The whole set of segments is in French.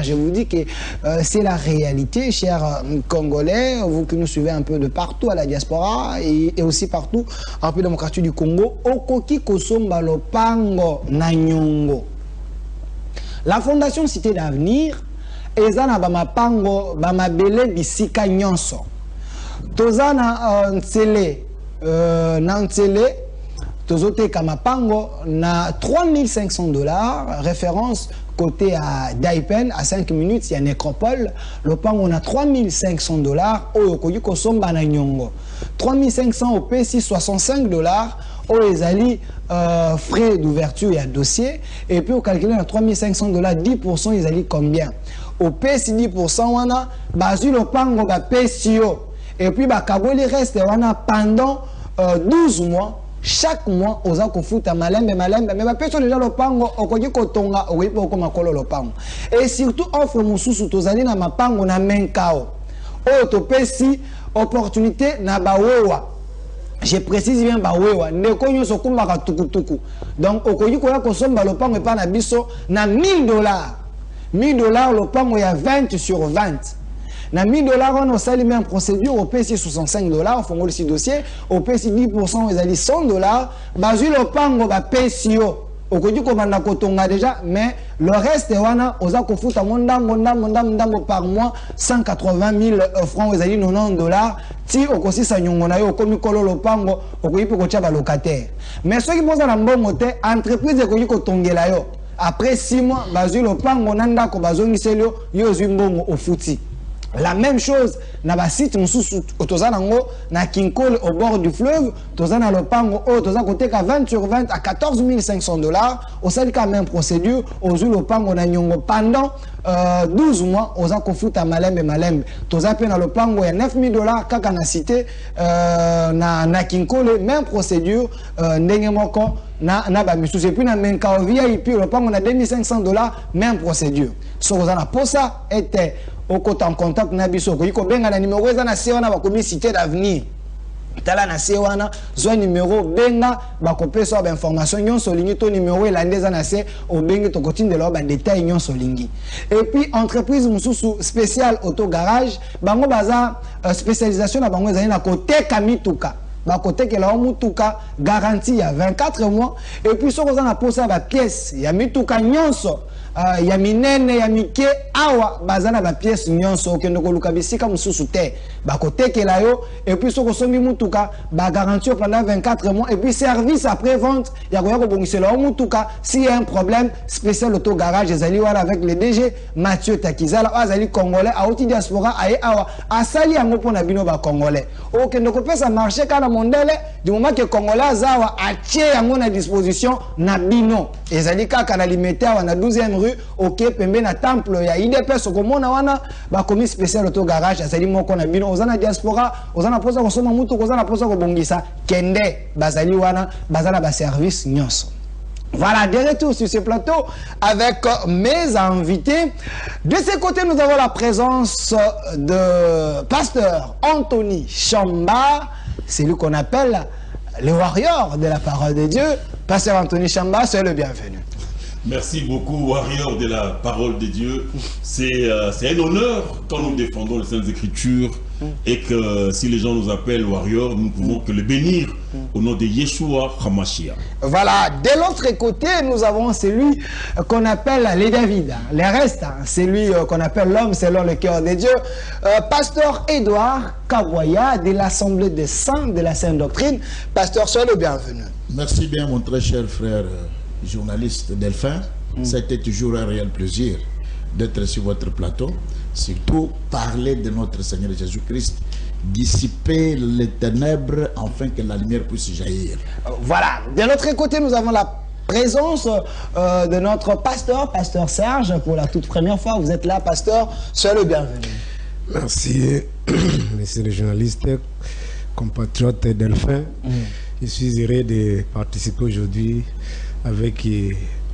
Je vous dis que c'est la réalité, chers Congolais, vous qui nous suivez un peu de partout à la diaspora et aussi partout en peu démocratie du Congo. Okoki kosomba lopango na nyongo. La Fondation Cité d'Avenir ezana bamapango bamabele bisika nyonso. Tozana ntsele tozote kamapango na $3500, référence côté à Daipen, à 5 minutes, il y a Nécropole. Le pan, on a $3500 au Koyuko Somba na Nyongo. 3500 au P6, $65 au Ezali frais d'ouverture et à dossier. Et puis au calculer à $3500, 10%, ils allaient combien? Au P6, 10%, on a basu le pan, on a PCO. Et puis, Kaboli reste pendant 12 mois. Chaque mois, aux gens qui foutent à malembe, mais ma personne déjà le pango, au kogi kotonga, au wipo au makolo le pango. Et surtout, offre mususu, tozali na mapango na menkao. O topesi, opportunité na bawewa. Je précise bien bawewa. Ne konyo sokumbaka tukutuku. Donc, au kogi koya kosomba le pango et pas na biso, na $1000. $1000, le pango, il y a 20 sur 20. Na $1000, on a sali même procédure au PC $65, on fait aussi dossier, au PC 10%, ils allaient $100, bazu le pango ba PCO. Au côté commanda kotonga déjà, mais le reste wana oza ko futa mondango par mois 180 000 francs, ils allaient $90. Ti au kosi sa nyongo na yo komi kolo lo pango au koyi pe ko tia ba locataire. Mais ceux qui pensent na mbongo te entreprise ko yi ko tongela yo. Après 6 mois, bazu le pango nanda ko bazongi selio yo zimbongo au futi. La même chose, na ba site mususu otozana ngo na Kinkole au bord du fleuve, tozana le pango o toza côté ka 20 sur 20 à $14 500, au sali ka même procédure, ozu le pango na nyongo pendant 12 mois, oza ko futa malembe, toza pe na le pango ya $9 000 kaka na cité na Kinkole, même procédure ndenge moko na ba misusu et puis na menka VIP le pango na $2500, même procédure. So ozana posa était au côté en contact na biso ko benga na numéro eza na sewana ba komi Cité d'Avenir tala na sewana zo numéro benga ba kopesa ba information nyonso lingi to numéro elandeza na se o bengi to kotindela ba détail nyonso lingi. Et puis entreprise mususu spécial auto garage bango baza spécialisation na bango ezali na côté kamituka ba côté que la mutuka garantie ya 24 mois. Et puis so kozana posa ba pièce ya mituka nyonso ya minene ya mike awa bazana ba pièce nyonso okende ko luka bisika mususu te ba côté que la yo. Et puis so kosombi mutuka ba garantie pendant 24 mois. Et puis service après vente ya koya ko bongisela mutuka si y a un problème spécial auto garage ezali wala avec le DG Mathieu Takizala azali congolais a oti diaspora aye awa asali yango pona bino ba congolais okende ko pesa marché kana mondele du moment que congolais azawa atie yango na disposition na bino ezali kaka na limité awa na 12e rue OK pembe na temple ya IDPS okomona wana ba commis spécial auto garage azali moko na bino ozana diaspora ozana posa ko soma mutu ozana posa ko bongisa kende bazali wana bazana ba service nyonso. Voilà, de retour sur ce plateau avec mes invités. De ce côté, nous avons la présence de pasteur Anthony Chamba, c'est lui qu'on appelle le warrior de la parole de Dieu. Pasteur Anthony Chamba, soyez le bienvenu. Merci beaucoup, warrior de la parole de Dieu. C'est un honneur quand nous défendons les Saintes Écritures et que si les gens nous appellent warrior, nous ne pouvons que le bénir au nom de Yeshua HaMashiach. Voilà, de l'autre côté, nous avons celui qu'on appelle les David. Les restes, c'est lui qu'on appelle l'homme selon le cœur de Dieu. Pasteur Edouard Kaboya de l'Assemblée des Saints de la Sainte Doctrine. Pasteur, soyez le bienvenu. Merci bien, mon très cher frère journaliste Delphin. C'était toujours un réel plaisir d'être sur votre plateau. Surtout parler de notre Seigneur Jésus-Christ, dissiper les ténèbres afin que la lumière puisse jaillir. Voilà. De l'autre côté, nous avons la présence de notre pasteur, pasteur Serge, pour la toute première fois. Vous êtes là, pasteur. Soyez le bienvenu. Merci, monsieur le journaliste, compatriote Delphin. Je suis heureux de participer aujourd'hui avec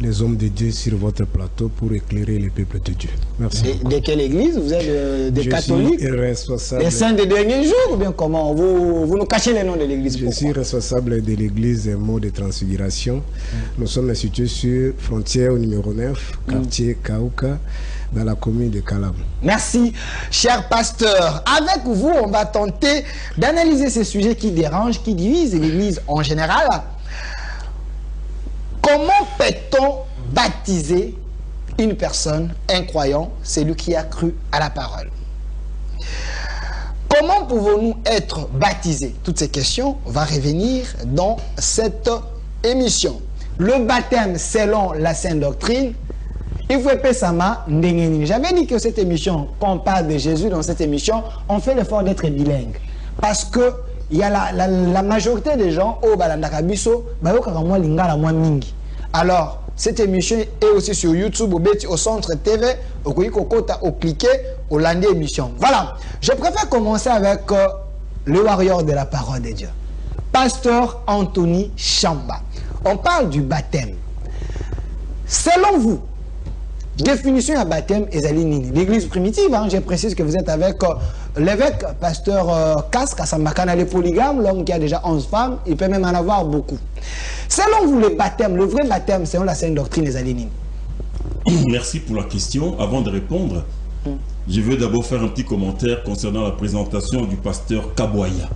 les hommes de Dieu sur votre plateau pour éclairer le peuple de Dieu. Merci. De quelle église? Vous êtes des catholiques? Je suis responsable. Les saints des derniers jours ou bien comment? Vous nous cachez les noms de l'église? Je suis responsable de l'église Mot de Transfiguration. Nous sommes situés sur frontière au numéro 9, quartier Kauka, dans la commune de Kalam. Merci, cher pasteur. Avec vous, on va tenter d'analyser ces sujets qui dérangent, qui divisent l'Église en général. Comment peut-on baptiser une personne, un croyant, celui qui a cru à la parole? Comment pouvons-nous être baptisés? Toutes ces questions vont revenir dans cette émission. Le baptême selon la Sainte Doctrine, il faut épée sama ndengeni. J'avais dit que cette émission, quand on parle de Jésus dans cette émission, on fait l'effort d'être bilingue. Parce que il y a la majorité des gens au balandaka biso, bayokaka lingala mwa mingi. Alors, cette émission est aussi sur YouTube, au Centre TV, au Kokota, au cliquer, au landé émission. Voilà. Je préfère commencer avec le warrior de la parole de Dieu. Pasteur Anthony Chamba. On parle du baptême. Selon vous, définition à baptême Ezalinini. L'église primitive, hein, je précise que vous êtes avec l'évêque, pasteur Kas Kasambakana, le polygame, l'homme qui a déjà 11 femmes, il peut même en avoir beaucoup. Selon vous, le baptême, le vrai baptême, selon la Sainte Doctrine Ezalinini. Merci pour la question. Avant de répondre, je veux d'abord faire un petit commentaire concernant la présentation du pasteur Kaboya.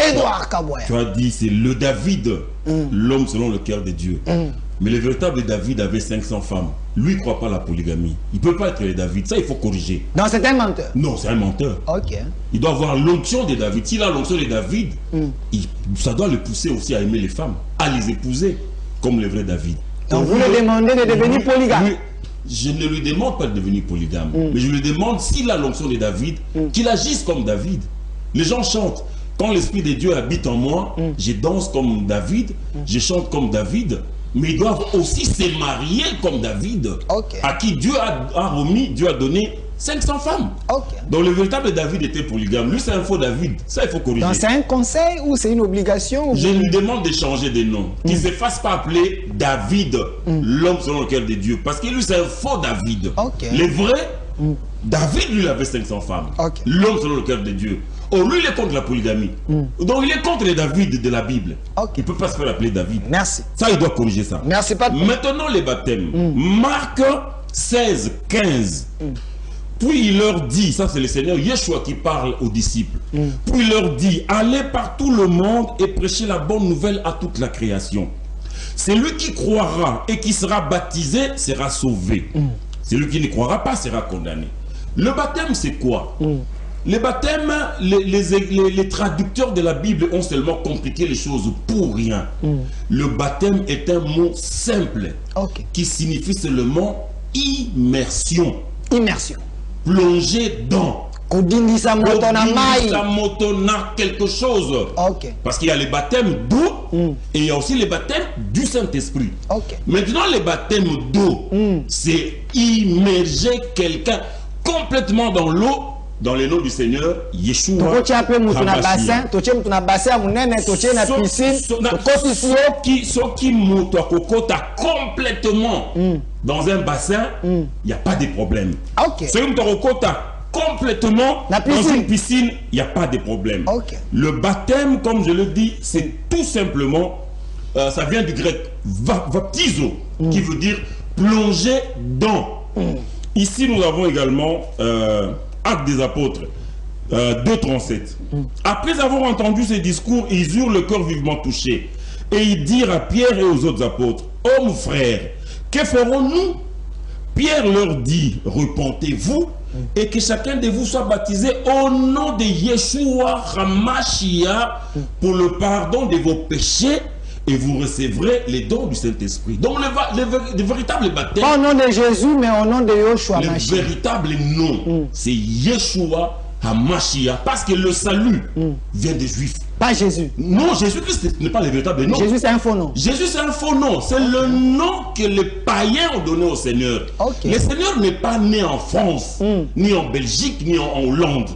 Édouard Kaboya. Tu as dit, c'est le David, l'homme selon le cœur de Dieu. Mais le véritable David avait 500 femmes. Lui, il ne croit pas à la polygamie. Il ne peut pas être le David. Ça, il faut corriger. Non, c'est un menteur. Non, c'est un menteur. Ok. Il doit avoir l'onction de David. S'il a l'onction de David, ça doit le pousser aussi à aimer les femmes, à les épouser, comme le vrai David. Donc vous lui demandez de devenir polygame. Je ne lui demande pas de devenir polygame, mais je lui demande s'il a l'onction de David, qu'il agisse comme David. Les gens chantent. Quand l'Esprit de Dieu habite en moi, je danse comme David, je chante comme David, mais ils doivent aussi se marier comme David, à qui Dieu a remis, Dieu a donné 500 femmes. Donc le véritable David était polygame. Lui, c'est un faux David. Ça, il faut corriger. Donc c'est un conseil ou c'est une obligation? Je lui demande de changer de nom. Qu'il ne se fasse pas appeler David, l'homme selon le cœur de Dieu. Parce que lui, c'est un faux David. Le vrai, David, lui, avait 500 femmes. L'homme selon le cœur de Dieu. Oh, lui, il est contre la polygamie. Donc, il est contre les David de la Bible. Il ne peut pas se faire appeler David. Merci. Ça, il doit corriger ça. Merci, pas de... Maintenant, les baptêmes. Marc 16, 15. Puis il leur dit, ça c'est le Seigneur Yeshua qui parle aux disciples. Puis il leur dit, allez par tout le monde et prêchez la bonne nouvelle à toute la création. Celui qui croira et qui sera baptisé sera sauvé. Celui qui ne croira pas sera condamné. Le baptême, c'est quoi? Le baptême, les traducteurs de la Bible ont seulement compliqué les choses pour rien. Le baptême est un mot simple qui signifie seulement immersion. Immersion. Plonger dans. Quelque chose. Parce qu'il y a les baptêmes d'eau et il y a aussi les baptêmes du Saint-Esprit. Maintenant, les baptêmes d'eau, c'est immerger quelqu'un complètement dans l'eau, dans le nom du Seigneur Yeshua. Complètement dans un bassin, il n'y a pas de problème. Complètement dans une piscine, il n'y a pas de problème. Le baptême, comme je le dis, c'est tout simplement, ça vient du grec baptizo, qui veut dire plonger dans. Ici, nous avons également Actes des Apôtres 2,37. Après avoir entendu ces discours, ils eurent le cœur vivement touché. Et ils dirent à Pierre et aux autres apôtres, « Hommes frères, que ferons-nous » Pierre leur dit, « Repentez-vous et que chacun de vous soit baptisé au nom de Yeshua HaMashiach pour le pardon de vos péchés et vous recevrez les dons du Saint-Esprit. » Donc le véritable baptême... Pas au nom de Jésus, mais au nom de Yeshua HaMashiach. Le véritable nom, c'est Yeshua HaMashiach, parce que le salut vient des Juifs. Pas Jésus. Non, Jésus-Christ n'est pas le véritable nom. Jésus, c'est un faux nom. Jésus, c'est un faux nom. C'est le nom que les païens ont donné au Seigneur. Le Seigneur n'est pas né en France, ni en Belgique, ni en Hollande.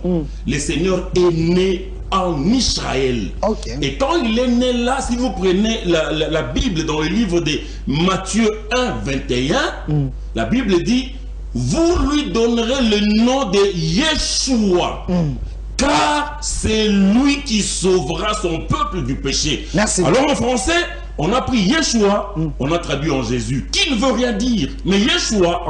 Le Seigneur est né en Israël. Et quand il est né là, si vous prenez la Bible dans le livre de Matthieu 1, 21, la Bible dit, vous lui donnerez le nom de Yeshua. Car c'est lui qui sauvera son peuple du péché. Merci. Alors en français, on a pris Yeshua, on a traduit en Jésus, qui ne veut rien dire. Mais Yeshua,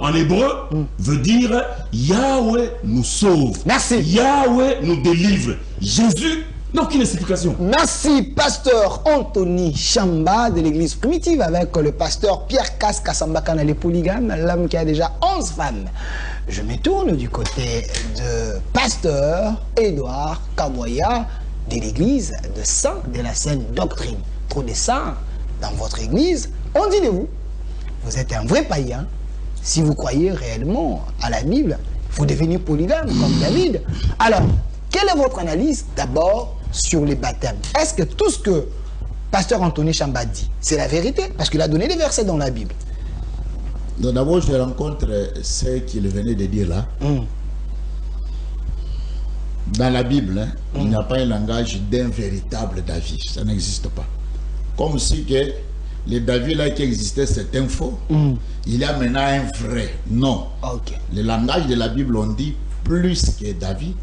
en hébreu, veut dire Yahweh nous sauve. Merci. Yahweh nous délivre. Jésus n'a aucune explication. Merci, pasteur Anthony Chamba de l'église primitive avec le pasteur Pierre Kassambakana, les polygames, l'homme qui a déjà 11 femmes. Je me tourne du côté de pasteur Edouard Kaboya de l'église de Saint de la Sainte Doctrine. Trop de saints dans votre église, on dit de vous, vous êtes un vrai païen. Si vous croyez réellement à la Bible, il faut devenir polygame comme David. Alors, quelle est votre analyse d'abord sur les baptêmes? Est-ce que tout ce que pasteur Anthony Chamba dit, c'est la vérité? Parce qu'il a donné des versets dans la Bible. D'abord, je rencontre ce qu'il venait de dire là. Dans la Bible, il n'y a pas un langage d'un véritable David. Ça n'existe pas. Comme si que le David là qui existait, c'est un faux. Il y a maintenant un vrai. Non. Okay. Le langage de la Bible, on dit plus que David,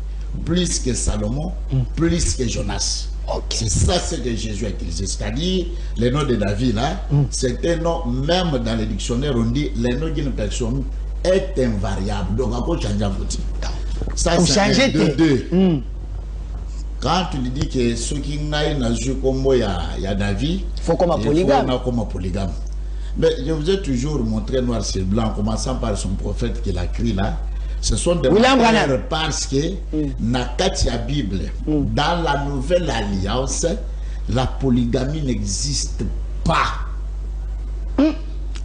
plus que Salomon, plus que Jonas. Okay. C'est ça ce que Jésus a utilisé. C'est-à-dire, le nom de David là, c'est un nom, même dans les dictionnaires, on dit le nom d'une personne est invariable. Donc, on peut changer à vous dire. Ça, c'est de deux. Quand tu lui dis que ceux qui n'ont comme il y a David, il faut comme un polygame. Mais je vous ai toujours montré noir sur blanc, en commençant par son prophète qu'il a écrit là. Ce sont des frères parce que dans la Bible, dans la Nouvelle Alliance, la polygamie n'existe pas.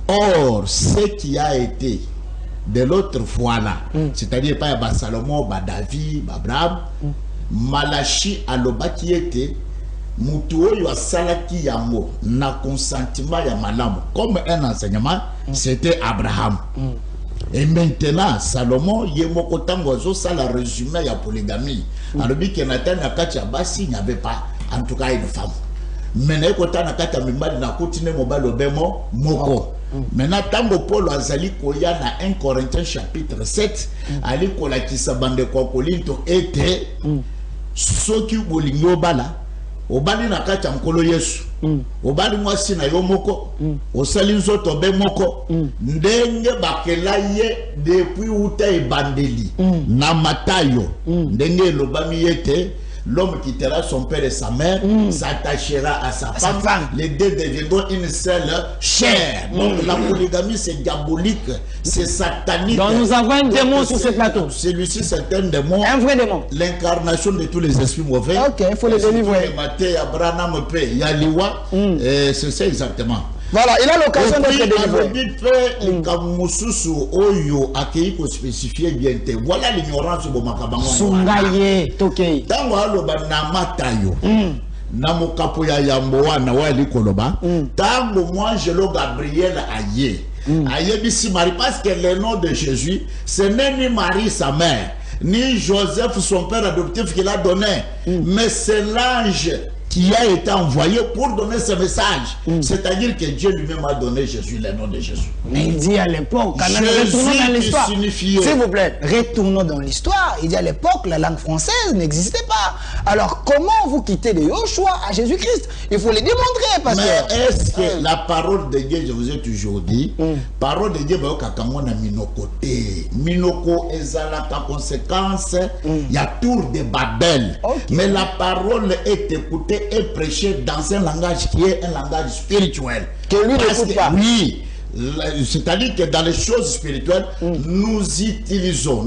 Or, ce qui a été de l'autre fois là, c'est-à-dire pas Salomon, David, Abraham, Malachi aloba qui était mutu oyo asalaki yango na consentement ya malamu comme un enseignement, c'était Abraham. Et maintenant, Salomon, il y a un résumé ya polygamie. Alors, il y a il n'y avait pas, en tout cas, une femme. Maintenant, maintenant, tango Paul azali koya na 1 Corinthiens chapitre 7, ali kola kisabande kwa Korinto ete soki bolingi obala obali na kati ya mkolo Yesu obali mwasi na yo moko osali nzoto be moko ndenge bakela ye depuis uta ebandeli na Matayo ndenge elobami yete l'homme quittera son père et sa mère, s'attachera à sa femme, les deux deviendront une seule chair. Donc la polygamie c'est diabolique, c'est satanique. Donc nous avons un démon sur ce plateau. Celui-ci c'est un démon. Un vrai démon. L'incarnation de tous les esprits mauvais. Ok, il faut les délivrer. Abraham, Yaliwa, c'est ça exactement. Voilà, il a l'occasion de se délivrer. Voilà l'ignorance de Makabango. Sungaye, Tokei. Tango aloba na Matayo. Na mokapo ya yamboa na wali koloba. Tango moi Angelo Gabriel aye. Aye bisi Marie parce que le nom de Jésus, ce n'est ni Marie sa mère, ni Joseph son père adoptif qu'il a donné, mais c'est l'ange qui a été envoyé pour donner ce message. C'est-à-dire que Dieu lui-même a donné Jésus, le nom de Jésus. Mais il dit à l'époque, retournons dans l'histoire. S'il vous plaît, retournons dans l'histoire. Il dit à l'époque, la langue française n'existait pas. Alors, comment vous quittez de Yoshua à Jésus-Christ? Il faut le démontrer, pasteur. Mais est-ce que la parole de Dieu, je vous ai toujours dit, parole de Dieu, Minoko ezala ta conséquence, il y a tour de Babel. Mais la parole est écoutée et prêché dans un langage qui est un langage spirituel. Que lui n'écoute pas. Oui, c'est-à-dire que dans les choses spirituelles, nous usons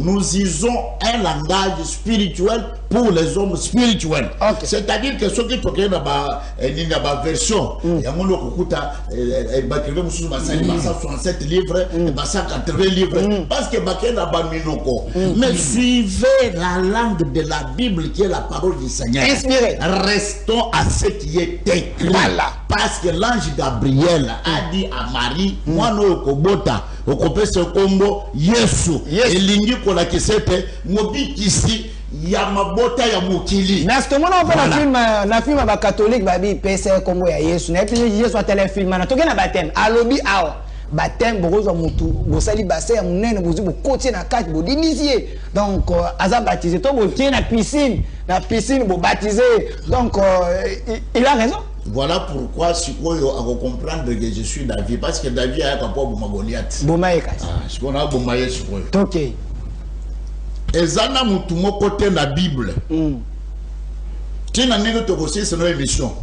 un langage spirituel pour les hommes spirituels. C'est-à-dire que ce qui est une version, il y a mon okuta, 167 livres, 180 livres, parce que mais suivez la langue de la Bible qui est la parole du Seigneur. Inspiré. Restons à ce qui est écrit. Voilà. Parce que l'ange Gabriel a dit à Marie, moi no okobota, okopese kombo Yesu. Elingi kola kisete, mobi kisi yamabota ya mukili. Mais à ce moment-là, on fait la film catholique, babi pese kombo ya Yesu. Na puis Yesu a téléfilm, na toke na baptême. Alobi awa. Baptême bozo mutu, bosali basse ya munene bozu bokotie na kati bo d'initié. Donc aza baptisé to botie na piscine bo baptisé. Donc il a raison. Voilà pourquoi si on a comprendre que je suis David, parce que David a un peu de Goliath. Je connais un peu de Ok. Et ça n'a pas côté la Bible. Tu n'as pas de conseil sur nos émissions.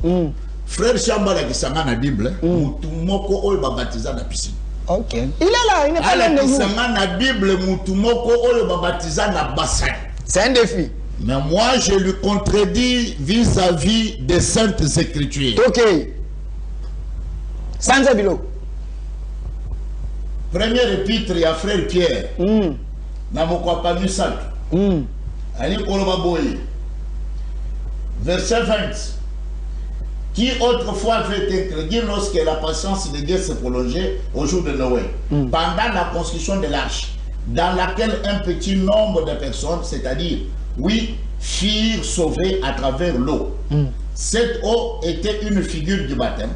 Frère Chamba qui s'en a la Bible, Moutoumoko est baptisé dans la piscine. Ok. Il est là, il n'est pas là. Il est dans la Bible, Moutoumoko est baptisé dans la bassin. C'est un défi. Mais moi, je lui contredis vis-à-vis des Saintes Écritures. Ok. Sans Abilo. Premier épître, il y a frère Pierre. Namoko Panusak. Ali Kolobaboyi. Verset 20. Qui autrefois avait été crédit lorsque la patience de Dieu s'est prolongée au jour de Noé, pendant la construction de l'arche, dans laquelle un petit nombre de personnes, c'est-à-dire, oui, furent sauvées à travers l'eau. Cette eau était une figure du baptême,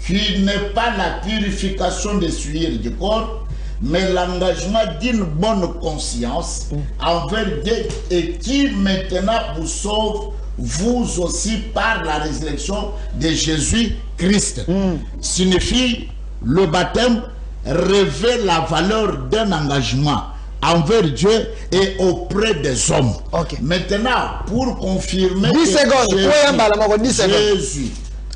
qui n'est pas la purification des souillures du corps, mais l'engagement d'une bonne conscience envers Dieu et qui maintenant vous sauve vous aussi par la résurrection de Jésus-Christ. Signifie le baptême révèle la valeur d'un engagement envers Dieu et auprès des hommes. Okay. Maintenant, pour confirmer 10 secondes.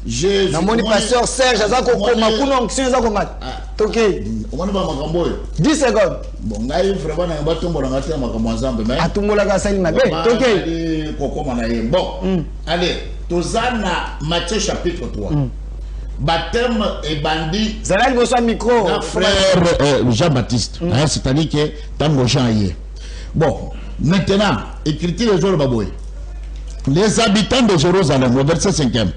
Jésus. Namoni pasteur Serge azako koma kuna onction azako mat. OK. 10 secondes. Bon, ngai vraiment na batombola ngata makambo nzambe mais atumbola ka sali mabe. OK. Bon, allez, Tozana Matthieu chapitre 3. Baptême et bandit. Zalal boso micro. Frère Jean-Baptiste, c'est-à-dire que tango Jean hier. Bon, maintenant, écriture les jours baboy. Les habitants de Jérusalem, au verset 5e,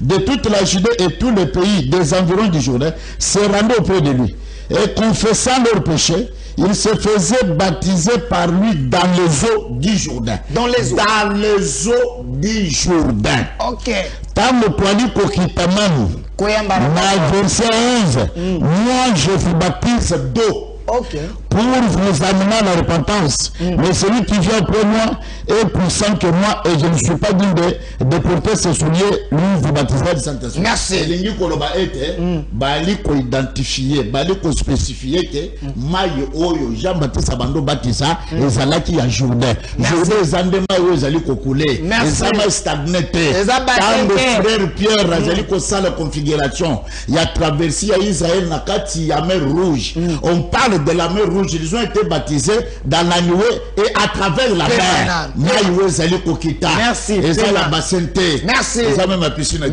de toute la Judée et tous les pays des environs du Jourdain, se rendaient auprès de lui. Et confessant leurs péchés, ils se faisaient baptiser par lui dans les eaux du Jourdain. Dans les eaux. Dans les eaux du Jourdain. Ok. Tant le poilu kokitamani. Dans verset 11, moi je vous baptise d'eau. Ok. Pour vous amener à la repentance. Mais celui qui vient après moi est plus saint que moi et je ne suis pas digne de porter ses souliers, lui vous baptisera du Saint-Esprit. Merci. Et l'ingé koloba était, bali ko identifier, bali ko spécifier que maille oyo Jean-Baptiste abando baptisa ezalaki ya Jourdain. Jourdain ezande maille oyo ezali ko couler. Ezama stagneté. Quand le frère Pierre azali ko sala configuration, il a traversé à Israël na kati ya mer rouge. On parle de la mer rouge. Ils ont été baptisés dans la nuée et à travers la mer. Merci.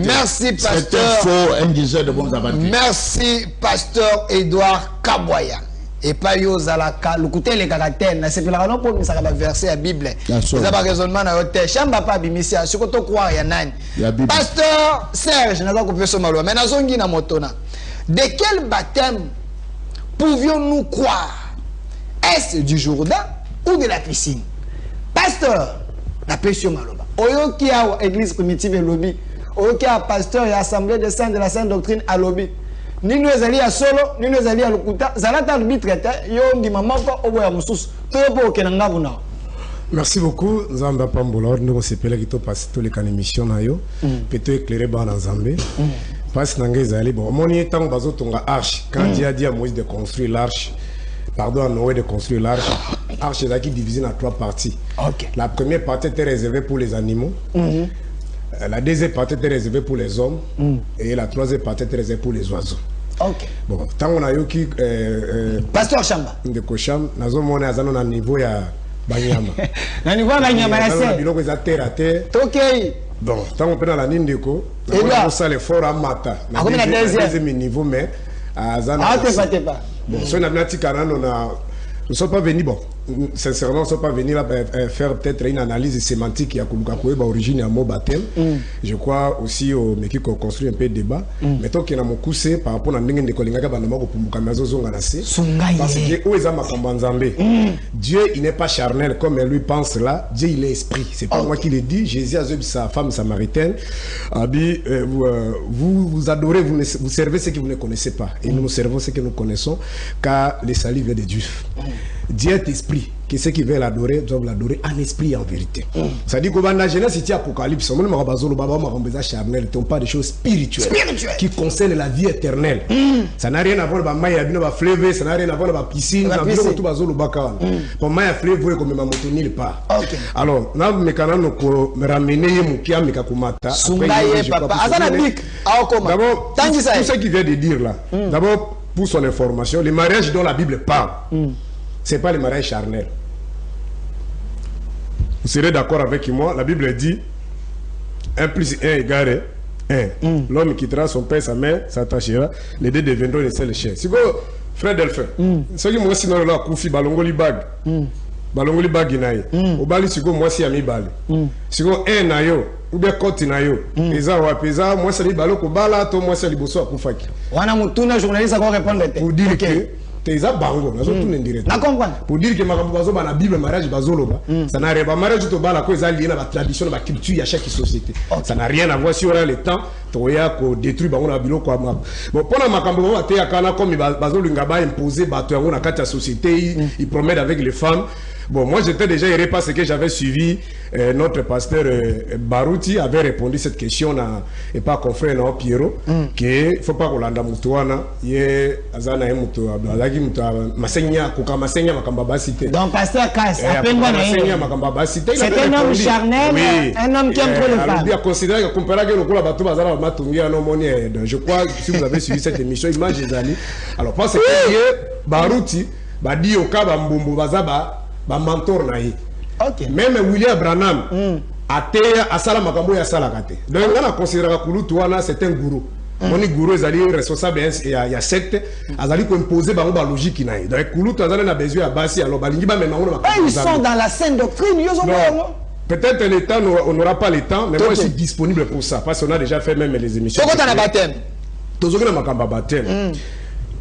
Merci, pasteur. Merci, pasteur Edouard Kaboya. Et pas yo zalaka, l'écouter les caractères, c'est pour la raison pour ça va verser la Bible. C'est pas raisonnement na hôtel. Chamba pas bimisia, ce que tu crois ya nani. Pasteur Serge, n'a pas coupé ce malo. Mais nazongi na motona. De quel baptême pouvions-nous croire? Est-ce du Jourdain ou de la piscine? Pasteur, la pression maloba. Oyo qui a église primitive et lobby. Oyo qui a pasteur et assemblée de saints de la sainte doctrine à lobby. Ni nous allons à solo, ni nous allons à l'okuta. Zalata le traité. Yo di maman ko oboya mususu. Toyo kenanga buna. Merci beaucoup. Nzamba Pambola. Nous sommes appelés qui passent tous les émissions na yo. Peut-être éclairer ban Nzambe. Parce que Nangezali bon. Mon étant bazo tonga arche. Quand Dieu a dit à Moïse de construire l'arche. Pardon, à Noé de construire l'arche. L'arche est divisée en 3 parties. Okay. La première partie était réservée pour les animaux. La deuxième partie était réservée pour les hommes. Et la troisième partie était réservée pour les oiseaux. Ok. Bon, tant qu'on a eu qui. Pasteur Chamba. De Kocham, nous avons un niveau à Banyama. Un niveau à Banyama, c'est. Nous avons terre à terre. Ok. Bon, tant qu'on peut dans la ligne de co, nous avons ça l'effort à Mata. À combien de deuxième niveau, mais à Zana. Ah, t'es pas. Bon, si on a bien dit qu'on a. Nous ne sommes pas venus, bon, sincèrement, nous ne sommes pas venus là faire peut-être une analyse sémantique qui a origine à mot baptême. Je crois aussi au mec qui a construit un peu de débat. Mais tant qu'il y a mon coup, c'est par rapport à l'ingénieur de Kolinga Banama pour Mukamazo Zonganase. Parce que où est Zamakambanzambe? Dieu, il n'est pas charnel comme lui pense là. Dieu, il est esprit. C'est pas moi qui le dis. Jésus a dit sa femme samaritaine. Vous adorez, vous servez ce que vous ne connaissez pas. Et nous servons ce que nous connaissons, car les salut vient de Dieu. Dieu est esprit. que ceux qui veulent l'adorer doivent l'adorer en esprit et en vérité. C'est-à-dire que dans la Genèse, c'est Apocalypse, on ne charnel, pas des choses spirituelles qui concernent la vie éternelle. Ça n'a rien à voir avec la fleuve, ça n'a rien à voir avec la piscine. Pour moi, la fleuve, comme ma motonne, pas. Alors, nous avons ramené d'abord, tout ce qu'il vient de dire là, d'abord, pour son information, les mariages dont la Bible parle, ce n'est pas les mariages charnels. Vous serez d'accord avec moi, la Bible dit 1 plus 1 égale 1. L'homme quittera son père, sa mère, s'attachera, les deux deviendront les seuls chers. Si vous, frère Delphin, ceux qui m'ont dit que Koufi balongoli bag, balongoli bag naïe, au bali si vous, moi si ami bali, si vous, un naïo, ou bien côté naïo, pesa ou pesa, moi c'est les balons au bala, toi moi c'est les bossos à Koufaki. Wana mutuna journaliste à quoi répondre. Pour dire que Teza bango, nazo tout indirect. Pour dire que makambo bazo ba na Bible mariage bazoloba, ça n'a rien. Mariage to ba la ko ezali na ba tradition ba culture ya chaque société. Ça n'a rien à voir si on a le temps toya ko détruire bango na biloko ama. Bon pona makambo ba te yakana comme bazolinga ba imposer bato yango na kati ya société, ils promettent avec les femmes. Bon, moi j'étais déjà iré parce que j'avais suivi notre pasteur Barouti avait répondu cette question et pas confrère non Pierrot que faut pas Rolanda Mutuana ye azana e mutu abazaki mutu masenya kuka masenya makamba basité. Donc pasteur Kass appelle-moi masenya makamba basité. C'est un homme charnel, un homme qui aime trop les femmes. Alors bien considéré que comparer que le bateau bazala matungia no moni je crois si vous avez suivi cette émission image ezali. Alors parce que Barouti ba di okaba mbumbu bazaba ba mentor na ye. Même William Branham ateya asala makambo ya sala kate. Donc on a considéré que Kulutu wana c'est un gourou. Moni gourou ezali responsable ya secte azali ko imposer bango ba logique na ye. Donc Kulutu azali na besoin ya basi alors balingi ba mena on ils sont dans la sainte doctrine, ils sont peut-être le temps on n'aura pas le temps mais moi je suis disponible pour ça parce qu'on a déjà fait même les émissions. Pourquoi tu as baptême? Tozokina makamba baptême.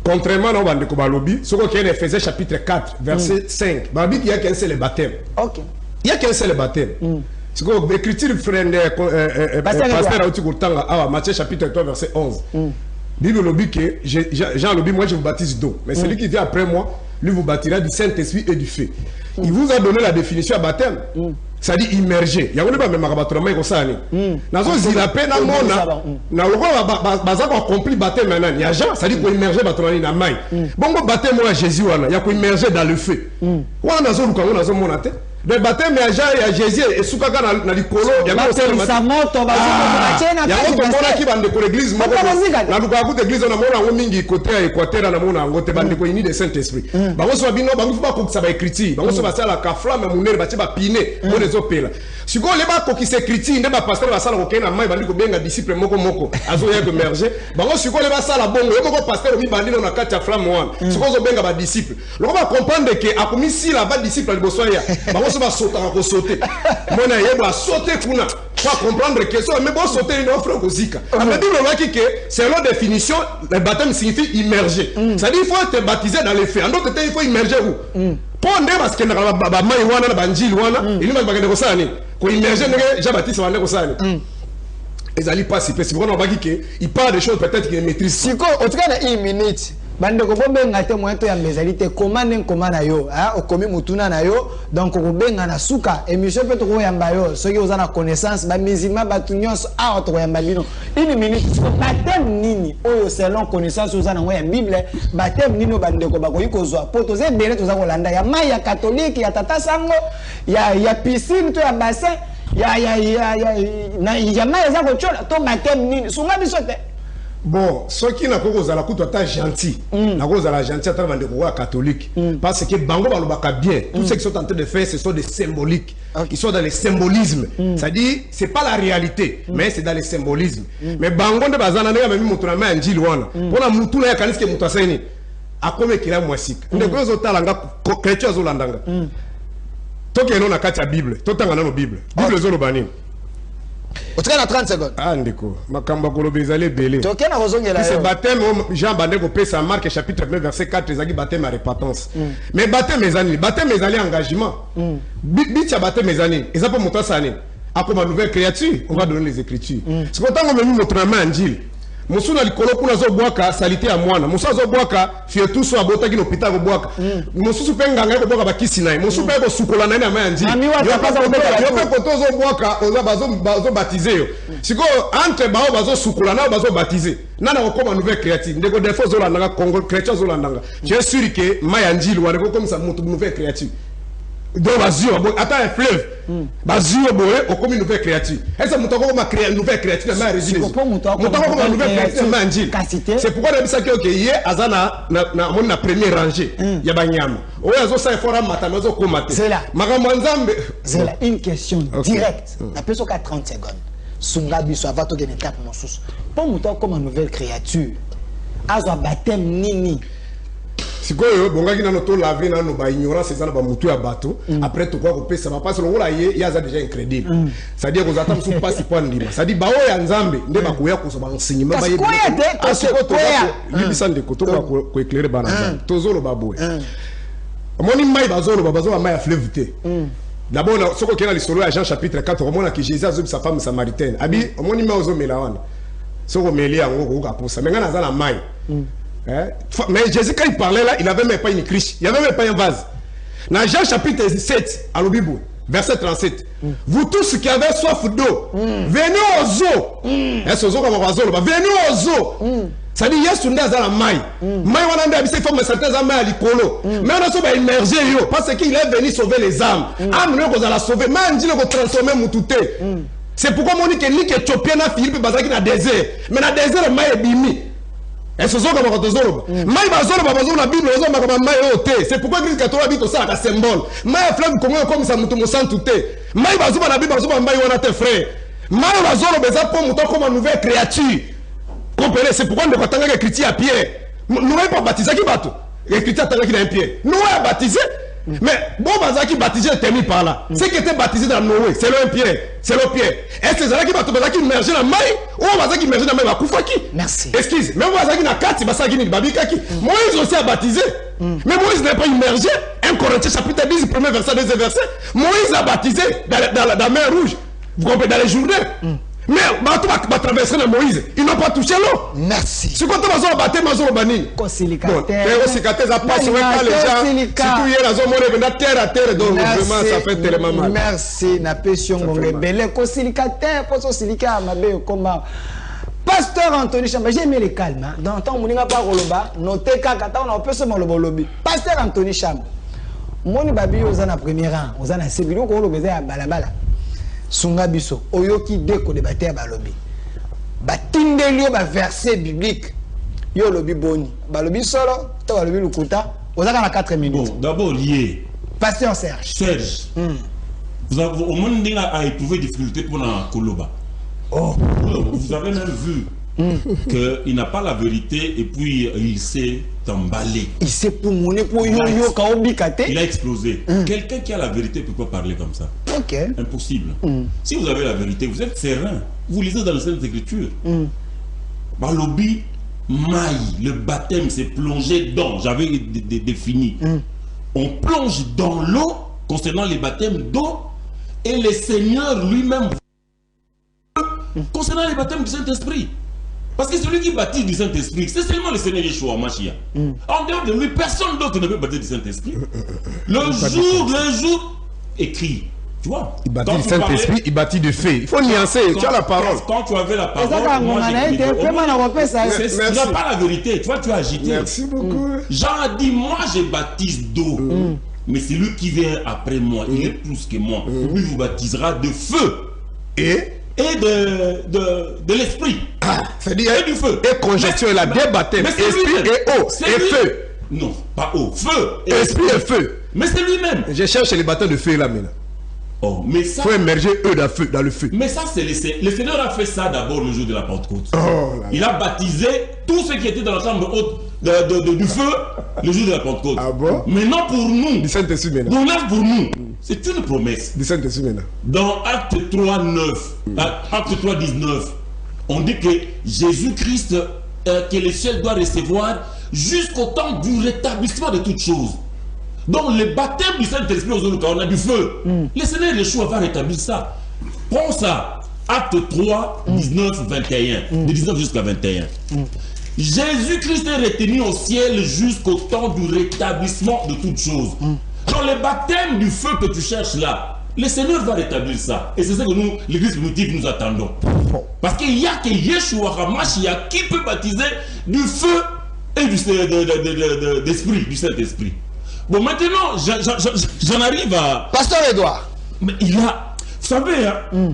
Contrairement à Bandeko Balobi, ce qu'on a fait chapitre 4, verset 5, il n'y a qu'un seul baptême. Il n'y a qu'un seul baptême. Ce qu'on a écrit, pasteur Aouti Goutanga, Matthieu chapitre 3, verset 11. Bible Lobi que Jean Lobi, moi je vous baptise d'eau. Mais celui qui vient après moi, lui vous baptisera du Saint-Esprit et du feu. Il vous a donné la définition à baptême. Ça dit immergé. Il y a pas même marabatrama comme ça. Nazo zilape na mona. Na loko bazako accompli baptême maintenant. Il y a gens, ça dit ko immerger batroni na mai. Bongo baptême moi Jésus wana, il y a ko immerger dans le feu. Wana nazo luka nazo mona te. Le baptême ya Jésus et soukaka na likolo ya sa moto bazako ya ko mona ki bande ko l'église moko. Na luka ku église na mona ngo mingi côté à Équateur na mona ngo te bande ko ini de Saint-Esprit. Bango so bino bango faut pas ko ça ba écriture. Bango so ba sala ka flamme munere ba ba pine. Opela. Si vous voulez que c'est critique, ne pas passer la salle au Kenya, mais il y a un disciple moko, azoya de merger. Bango si vous voulez pas ça la bonne, il y a un pasteur qui bandi dans la carte à flamme one. Si vous voulez bien un disciple, on va comprendre que à comme si la bas disciple le bosoya, bango ça va sauter à sauter. Mon aïe va sauter kuna. Faut comprendre que ça, mais bon sauter une offre au zika. On me dit le que selon définition, le baptême signifie immerger. Ça dit il faut être baptisé dans les faits. En d'autres termes, il faut immerger où? Ponde parce que na ba mai wana na banjili wana ili mabaka ndeko sani ko immerger ndeke Jean-Baptiste wana ko sani ezali pas si parce qu'on a baki que il parle des choses peut-être qu'il maîtrise siko en tout cas na 1 minute bandeko bombe ngate moyeto ya mezalité comment na yo okomi mutuna na yo donc ko benga na suka émission peut ko yamba yo ceux qui ont la connaissance ba musulman ba tunyos a to yamba lino 1 minute baptême nini oyo selon connaissance aux na ya Bible baptême nino bandeko ba ko yikozwa poto ze bele to za ko landa ya mai ya catholique ya tata sango ya piscine to ya bassin ya mai za ko chola to baptême nini sunga bisote. Bon, ceux qui n'ont pas la coupe à gentil, n'a pas la gentil à travers des rois catholiques, parce que Bango Balobaka bien, tout ce qu'ils sont en train de faire, ce sont des symboliques, ils sont dans les symbolismes. C'est-à-dire, c'est pas la réalité, mais c'est dans les symbolismes. Mais Bango de Bazana n'a même montré un Njilwana. Pour la moutoula, il y a quelqu'un qui est moutasséni. À combien qu'il a moissik. On est gros au talanga, chrétien au landanga. Toi qui es non à Katia Bible, toi t'as un Bible. Bible Zolobani. Au cas 30 secondes. Ah ndeko, makamba kolobezale belé. Toke na kozongela yo. C'est baptême Jean Bandeko pe sa marque chapitre 9 verset 4 ezaki baptême à repentance. Mais baptême ezali engagement. Bitia baptême ezali, eza pas monta sane. Après ma nouvelle créature, on va donner les écritures. C'est pourtant on me montre ma Angile. Mosu na likolo kuna zo boaka salite ya mwana. Mosu zo boaka fietu so abota ki l'hôpital ko boaka. Mosu su penganga ko boaka bakisi na. Mosu pe ko sukola na na manji. Yo pe koto zo boaka oza bazo baptiser yo. Siko entre bao bazo sukola na bazo baptiser. Nana ko comme nouvelle créative. Ndeko defo zo la nanga Congo chrétien zo la nanga. Je suis sûr que mayanjili wa ko comme ça nouvelle créative. Donc bazio attends un fleuve bazio boé au comme une nouvelle créature est-ce que mutako comme créer une nouvelle créature na résilience mutako comme une nouvelle créature manjil c'est pourquoi on dit ça que yé azana na mon na première rangée ya banyama o yazo sa fora matamazo komate c'est là makambo nzambe c'est là une question directe na peso 30 secondes sunga biso avant to gagner étape mosusu pour mutako comme une nouvelle créature azo baptême nini sikoyo bongaki na noto laver na no ba ignorance ezana ba mutu ya bato après to kwa kopesa ba passe longola ye yaza déjà incrédible ça dire que ozata musu passe point ndima ça dit ba o ya nzambe nde ba koya ko so ba enseignement ba ye libisa ndeko to ko éclairer bana nzambe tozolo baboye moni mai bazolo bazo mai ya fleuve te d'abord soko kena lisolo ya Jean chapitre 4 on mona que Jésus a sa femme samaritaine abi moni mai ozo melawana soko melia ngo ko ka posa menga na za na mai. Mais Jésus, quand il parlait là, il n'avait même pas une criche, il n'y avait même pas un vase. Dans Jean chapitre 7, à l'Obibo, verset 37, vous tous qui avez soif d'eau, venez aux eaux. Venez aux eaux. Ça dit, il y a son dans la maille. Maille, on a dit, il faut me certains âmes à l'icolo. Mais on a sauvé immergé, parce qu'il est venu sauver les âmes. Âme, nous, on a sauvé. Mais on dit, on a transformé Moutouté. C'est pourquoi on dit que l'île est Éthiopien, Philippe, Bazaki, dans le désert. Mais dans le désert, maille est bimi. C'est pourquoi Christ catholique dit ça, un symbole. Maï fleuve comme ça, nous sommes tout. Maï bazouba la Bible, bazouba maï on a tes frères. Maï bazouba beza pour mouton comme une nouvelle créature. Comprenez, c'est pourquoi nous avons que chrétien à Pierre. Nous n'avons pas baptisé qui bateau. Les chrétiens ont qui dans Pierre. Nous avons baptisé. Mais bon bazaki baptisé terminé par là. Ceux qui étaient baptisés dans Noé, c'est le Pierre, c'est le Pierre. Est-ce que c'est qui bateau bazaki immergé dans maï ou bazaki immergé dans maï va koufaki? Merci. Excuse, même bazaki na kati bazaki ni babikaki. Moïse aussi a baptisé. Mais Moïse n'est pas immergé. 1 Corinthiens chapitre 10 premier verset deuxième verset. Moïse a baptisé dans la mer rouge. Vous comprenez, dans les journées. Mais bateau va traverser dans Moïse, ils n'ont pas touché l'eau. Merci. Ce qu'on a battu, Mazoro Bani. Ça passe pas les gens. Surtout hier, la zone est terre à terre, donc vraiment ça fait tellement mal. Merci, na passion belé. Kosilicataire, pour silica, ma belle, comment. Pasteur Anthony Chamba, j'ai aimé le calme. Dans le temps, on n'a pas roloba, noté kakata, on a peu seulement le lobby. Pasteur Anthony Chamba. Moni babi aux en premier rang, aux en sébilou, qu'on le faisait à balabala. Sunga biso oyoki deko de bataire balobi batindelio ba verset biblique yo lobi boni balobi solo to balobi lukuta ozaka na 4 minutes. Bon, d'abord lié Pasteur Serge. Vous avez au moins à éprouver difficulté pour la Koloba. Vous avez même vu qu'il n'a pas la vérité et puis il s'est emballé. Il s'est poumoné pour yo kaobikate. Il a explosé. Quelqu'un qui a la vérité ne peut pas parler comme ça. Ok. Impossible. Si vous avez la vérité, vous êtes serein. Vous lisez dans les Saintes Écritures. Balobi, maï, le baptême, c'est plonger dans. J'avais défini. On plonge dans l'eau concernant les baptêmes d'eau et le Seigneur lui-même concernant les baptêmes du Saint-Esprit. Parce que celui qui baptise du Saint-Esprit, c'est seulement le Seigneur Yeshua Mashiach. En dehors de lui, personne d'autre ne peut baptiser du Saint-Esprit. Le jour écrit. Tu vois, il bâtit du Saint-Esprit, il bâtit de fait. Il faut nuancer, tu as la parole. Quand tu avais la parole, tu n'as pas la vérité. Tu vois, tu as agité. Merci beaucoup. Jean a dit, moi je baptise d'eau. Mais c'est lui qui vient après moi, il est plus que moi. Lui vous baptisera de feu. Et de l'esprit. C'est-à-dire du feu. Et conjonction, il a deux baptêmes. Esprit et eau. Et feu. Non, pas eau. Feu. Esprit et feu. Mais c'est lui-même. Je cherche les baptêmes de feu là maintenant. Oh, mais ça. Il faut immerger eux dans le feu. Mais ça, c'est le Seigneur a fait ça d'abord le jour de la Pentecôte. Il a baptisé tous ceux qui étaient dans la chambre haute du feu le jour de la Pentecôte. Ah bon? Mais non pour nous. Du Saint-Esprit maintenant. Non, pour nous. C'est une promesse. Du Saint-Esprit maintenant. Dans Acte 3, 9, Acte 3, 19, on dit que Jésus-Christ, que le ciel doit recevoir jusqu'au temps du rétablissement de toutes choses. Donc le baptême du Saint-Esprit aux Oluka, on a du feu. Le Seigneur Yeshua va rétablir ça. Prends ça. Acte 3, 19, 21. De 19 jusqu'à 21. Jésus-Christ est retenu au ciel jusqu'au temps du rétablissement de toutes choses. Dans le baptême du feu que tu cherches là, le Seigneur va rétablir ça. Et c'est ça que nous, l'église primitive, nous attendons. Parce qu'il n'y a que Yeshua HaMashiach qui peut baptiser du feu et d'esprit, du Saint-Esprit. Bon, maintenant, j'en arrive à... Pasteur Edouard. Mais il a... Vous savez, hein,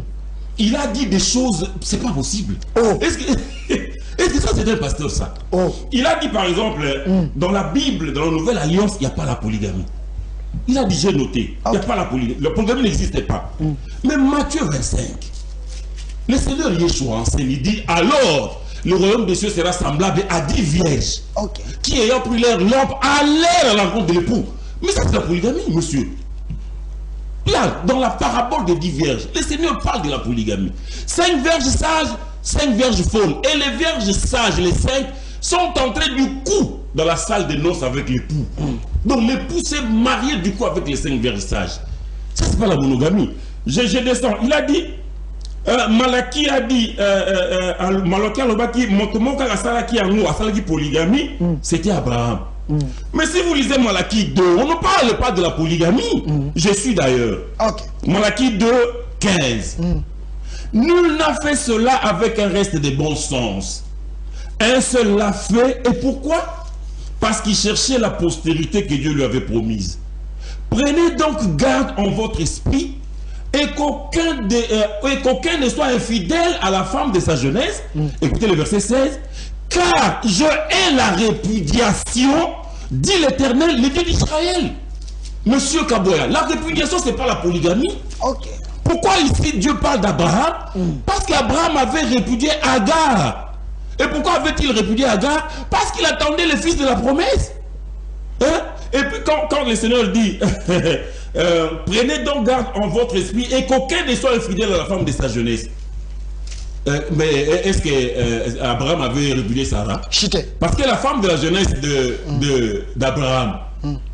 il a dit des choses... C'est pas possible. Est-ce que ça, c'est un pasteur, ça? Il a dit, par exemple, dans la Bible, dans la Nouvelle Alliance, il n'y a pas la polygamie. Il a dit, j'ai noté, il n'y a pas la polygamie. La polygamie n'existait pas. Mais Matthieu 25, le Seigneur Yeshua enseigne, il dit, alors, le royaume des cieux sera semblable à 10 vierges qui, ayant pris leur lampe, allèrent à l'encontre de l'époux. Mais ça, c'est la polygamie, monsieur. Là, dans la parabole des 10 vierges, le Seigneur parle de la polygamie. 5 vierges sages, 5 vierges folles. Et les vierges sages, les 5, sont entrées du coup dans la salle de noces avec l'époux. Donc l'époux s'est marié du coup avec les 5 vierges sages. Ça, c'est pas la monogamie. Je descends. Il a dit, Malaki a dit, Malaki Alobaki, Motomoka Asalaki Ango, Asalaki polygamie, c'était Abraham. Mais si vous lisez Malaki 2, on ne parle pas de la polygamie. Je suis d'ailleurs. Malaki 2, 15. Nul n'a fait cela avec un reste de bon sens. Un seul l'a fait. Et pourquoi? Parce qu'il cherchait la postérité que Dieu lui avait promise. Prenez donc garde en votre esprit et qu'aucun ne soit infidèle à la femme de sa jeunesse. Écoutez le verset 16. Car je hais la répudiation, dit l'Éternel, le Dieu d'Israël. Monsieur Kaboya, la répudiation, ce n'est pas la polygamie. Pourquoi ici Dieu parle d'Abraham? Parce qu'Abraham avait répudié Agar. Et pourquoi avait-il répudié Agar? Parce qu'il attendait le fils de la promesse. Et puis quand le Seigneur dit, prenez donc garde en votre esprit et qu'aucun ne soit infidèle à la femme de sa jeunesse. Mais est-ce que Abraham avait répudié Sarah? Parce que la femme de la jeunesse d'Abraham,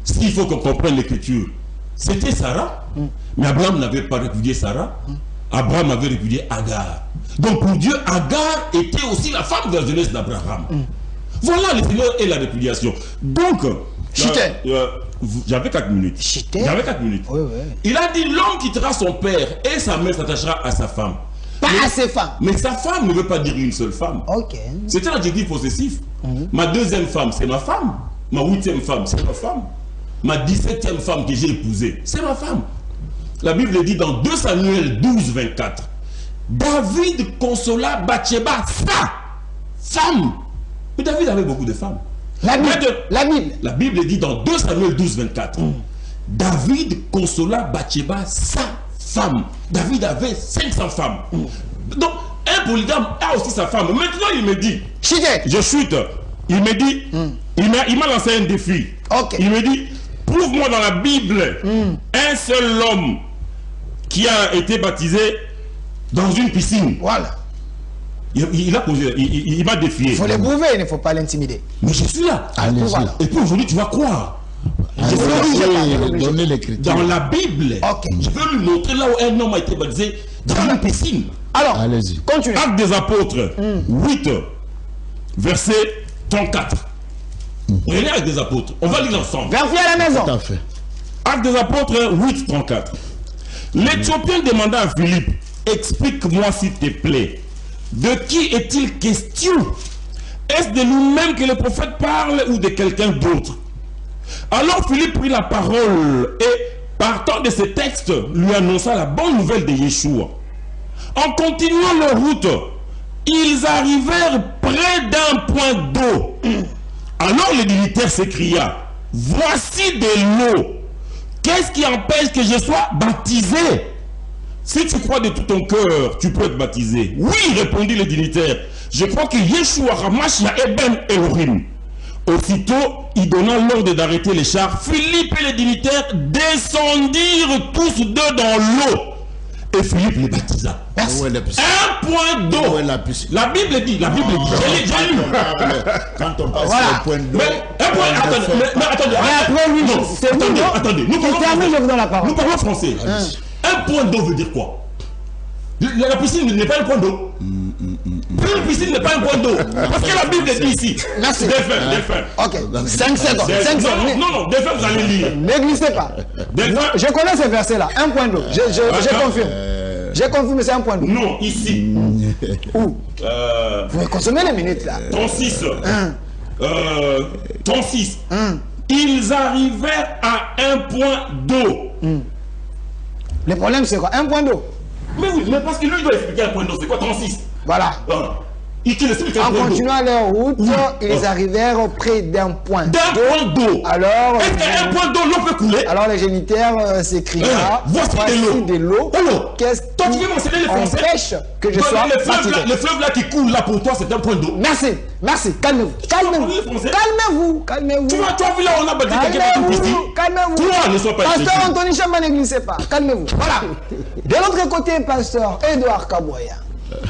ce qu'il faut qu'on comprenne l'écriture, c'était Sarah. Mais Abraham n'avait pas répudié Sarah. Abraham avait répudié Agar. Donc pour Dieu, Agar était aussi la femme de la jeunesse d'Abraham. Voilà le Seigneur et la répudiation. Donc, j'avais 4 minutes. J'avais 4 minutes. Il a dit, l'homme quittera son père et sa mère s'attachera à sa femme. Pas à ses femmes. Mais sa femme ne veut pas dire une seule femme. C'est un adjectif possessif. Ma deuxième femme, c'est ma femme. Ma 8e femme, c'est ma femme. Ma 17e femme que j'ai épousée, c'est ma femme. La Bible dit dans 2 Samuel 12, 24, David consola Bathsheba, sa femme. Mais David avait beaucoup de femmes. La Bible dit dans 2 Samuel 12, 24, David consola Bathsheba, sa femme. David avait 500 femmes. Donc, un polygame a aussi sa femme. Maintenant, il me dit, je chute. Il me dit, il m'a lancé un défi. Il me dit, prouve-moi dans la Bible un seul homme qui a été baptisé dans une piscine. Voilà. Il a posé, il m'a défié. Il faut le prouver, il ne faut pas l'intimider. Mais je suis là. Et puis aujourd'hui, tu vas croire. Dans la Bible, je vais lui montrer là où un homme a été baptisé dans une piscine. Alors, continue. Actes des apôtres 8, verset 34. Prenez Actes des apôtres. On va lire ensemble. Vérifiez à la maison. Tout à fait. Actes des apôtres 8, 34. L'Éthiopien demanda à Philippe, explique-moi s'il te plaît, de qui est-il question? Est-ce de lui-même que le prophète parle ou de quelqu'un d'autre? Alors Philippe prit la parole et, partant de ce texte, lui annonça la bonne nouvelle de Yeshua. En continuant leur route, ils arrivèrent près d'un point d'eau. Alors le dignitaire s'écria, voici de l'eau. Qu'est-ce qui empêche que je sois baptisé? Si tu crois de tout ton cœur, tu peux être baptisé. Oui, répondit le dignitaire. Je crois que Yeshua HaMashiach est Ben Elohim. Aussitôt, il donna l'ordre d'arrêter les chars. Philippe et les dignitaires descendirent tous deux dans l'eau. Et Philippe les baptisa. Un point d'eau. La Bible dit, j'ai lu. Quand on passe au point d'eau. Attendez, nous parlons français. Un point d'eau veut dire quoi? La piscine n'est pas un point d'eau. Une piscine n'est pas un point d'eau. Parce que la Bible dit ici. Merci. Delphin. Ok, 5 secondes. 5 secondes. Non, Delphin, vous allez lire. Négligez pas. Non, je connais ce verset-là. Un point d'eau. Je confirme. J'ai confirmé, c'est un point d'eau. Non, ici. Où vous consommez les minutes là. 36. 36. Ils arrivaient à un point d'eau. Le problème, c'est quoi? Un point d'eau. Mais oui, mais parce que lui, il doit expliquer un point d'eau. C'est quoi 36? Voilà. En continuant leur route, ils arrivèrent près d'un point d'eau. Alors, est-ce qu'un point d'eau, l'eau peut couler? Alors les géniteurs s'écrièrent, voici de l'eau. Qu'est-ce qui empêche que je sois baptisé? Le fleuve là qui coule là pour toi, c'est un point d'eau. Merci. Calmez-vous. Calmez-vous. Tu as vu là, on a baptisé quelqu'un ici. Calmez-vous. Toi, ne sois pas Pasteur Anthony Chamba, négligez pas. Calmez-vous. Voilà. De l'autre côté, pasteur Edouard Kaboya.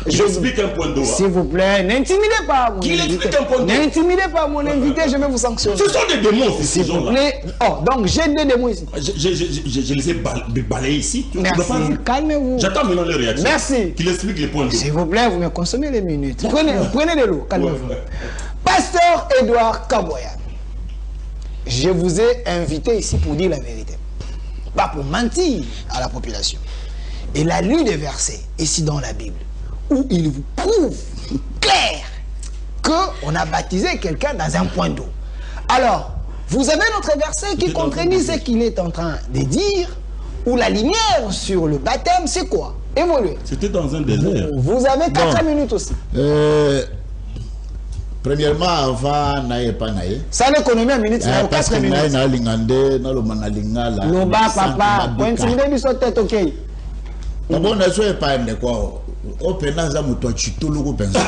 J'explique un point d'eau. S'il vous plaît, n'intimidez pas mon invité. Explique un point d'eau. N'intimidez pas mon invité, je vais vous sanctionner. Ce sont des démons, ces gens-là. S'il vous plaît. Oh, donc j'ai des démons ici. Je les ai balayés ici. Merci. Calmez-vous. J'attends maintenant les réactions. Merci. Qu'il explique les points d'eau. S'il vous plaît, vous me consommez les minutes. Prenez de l'eau. Calmez-vous. Pasteur Edouard Kaboya, je vous ai invité ici pour dire la vérité. Pas pour mentir à la population. Il a lu des versets ici dans la Bible où il vous prouve clair qu'on a baptisé quelqu'un dans un point d'eau. Alors, vous avez notre verset qui contredit ce qu'il est en train de dire, où la lumière sur le baptême, c'est quoi? Évoluer. C'était dans un désert. Vous avez 4 minutes aussi. Premièrement, avant naïe pas naïe. Ça l'économie à minute, c'est 4 minutes. Loba papa, point de vue sur tête, ok. D'abord, ne soyez pas un de quoi. Au pénal, mouton chitulu pensa.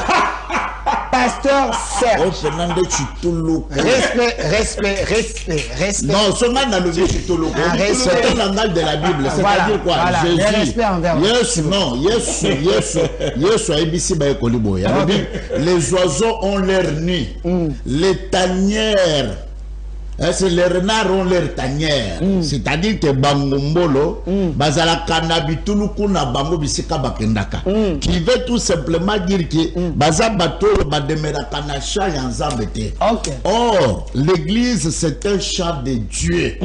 Pasteur Serge. Respect. Non, ce man a le chitulu. C'est un langage de la Bible. C'est-à-dire quoi? Jésus. Les oiseaux ont leur nid. Les tanières. C'est les renards ont leur tanière. C'est-à-dire que Bangombolo, Bazala Kanabitulu Kuna Bango Bisika Bakendaka. Qui veut tout simplement dire que Bazabato Bademera Kanacha Yanzambete. Or, l'église c'est un champ de Dieu.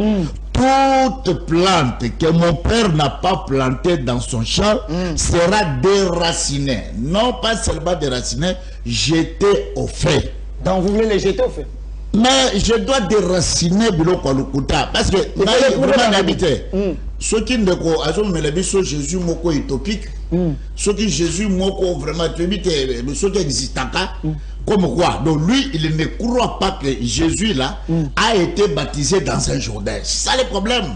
Toute plante que mon père n'a pas plantée dans son champ sera déracinée. Non pas seulement déracinée, jetée au feu. Donc vous voulez les jeter au feu? Mais je dois déraciner Biloko Lukuta parce que vraiment habité. Ceux qui ne connaissent pas Jésus moko utopique, ceux qui Jésus moko vraiment ceux qui existent comme quoi. Donc lui, il ne croit pas que Jésus là a été baptisé dans un Jourdain. C'est ça le problème.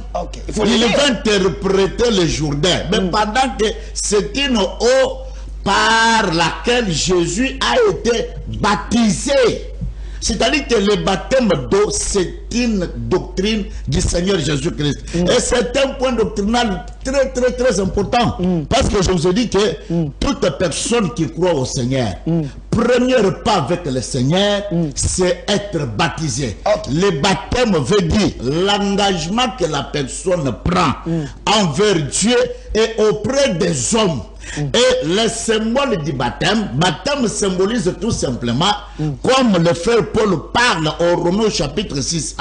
Il va interpréter le Jourdain, mais pendant que c'est une eau par laquelle Jésus a été baptisé. C'est-à-dire que le baptême d'eau, c'est une doctrine du Seigneur Jésus-Christ. Et c'est un point doctrinal très important. Parce que je vous ai dit que toute personne qui croit au Seigneur, premier pas avec le Seigneur, c'est être baptisé. Le baptême veut dire l'engagement que la personne prend envers Dieu et auprès des hommes. Et le symbole du baptême symbolise tout simplement, comme le frère Paul parle au Romains chapitre 6,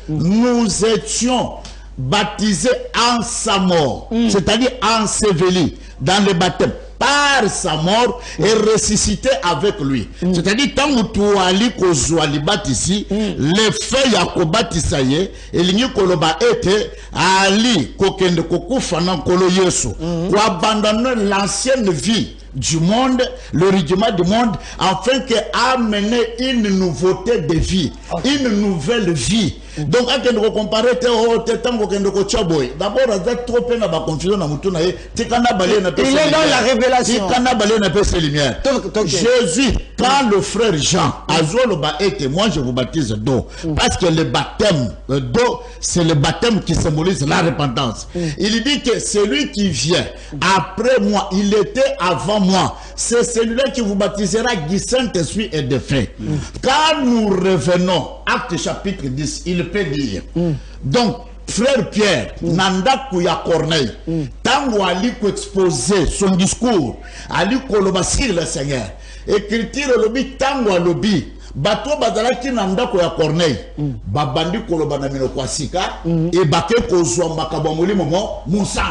nous étions baptisés en sa mort, c'est-à-dire ensevelis dans le baptême par sa mort et ressuscité avec lui. C'est-à-dire, tant que tu as li kozwali batisi, le fait yakobatisaye, et l'igni koloba ete, ali kokende kokufa nan kolo Yesu, pour abandonner l'ancienne vie du monde, le rudiment du monde, afin qu'amener une nouveauté de vie, une nouvelle vie. Donc, quand on compare, d'abord, il y trop de confusion dans il est dans la révélation. Jésus, quand le frère Jean, moi je vous baptise d'eau, parce que le baptême d'eau, c'est le baptême qui symbolise la repentance. Il dit que celui qui vient après moi, il était avant moi. C'est celui-là qui vous baptisera du Saint-Esprit et de feu. Quand nous revenons, Acte chapitre 10, il peut dire. Donc, frère Pierre, Nanda Kouya Corneille, Tango Ali ko exposer son discours, Ali Koloba sur le Seigneur. Écriture le lobby, Tango lobby, Bato Bazalaki Nanda Kouya Corneille, Babandi Koloba Namino Kwasika, et Baké Kozwa Makabamoli Momo, Monsant.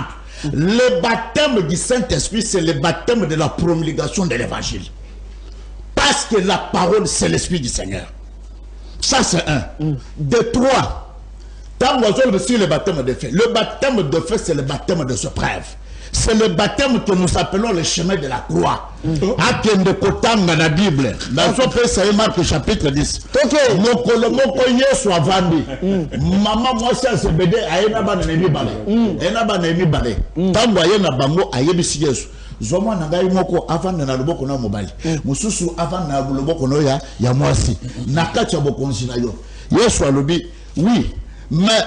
Le baptême du Saint-Esprit, c'est le baptême de la promulgation de l'évangile. Parce que la parole, c'est l'Esprit du Seigneur. Ça, c'est un. De trois. Sur le baptême de feu. Le baptême de feu, c'est le baptême de ce preuve. C'est le baptême que nous appelons le chemin de la croix. Akende Kotanga la Bible. Dans ce pays, c'est Marc chapitre 10. Moko Yesu avandi. Maman moi c'est ce bébé ayena bana nemi balé. Ena bana nemi balé. Tango ayena bango ayebisi Yesu. Zoma nangai moko avanda na loboko na mobali. Mususu avanda na loboko no ya mwasi. Nakacha bokonzi na yo. Yesu alobi, oui. Mais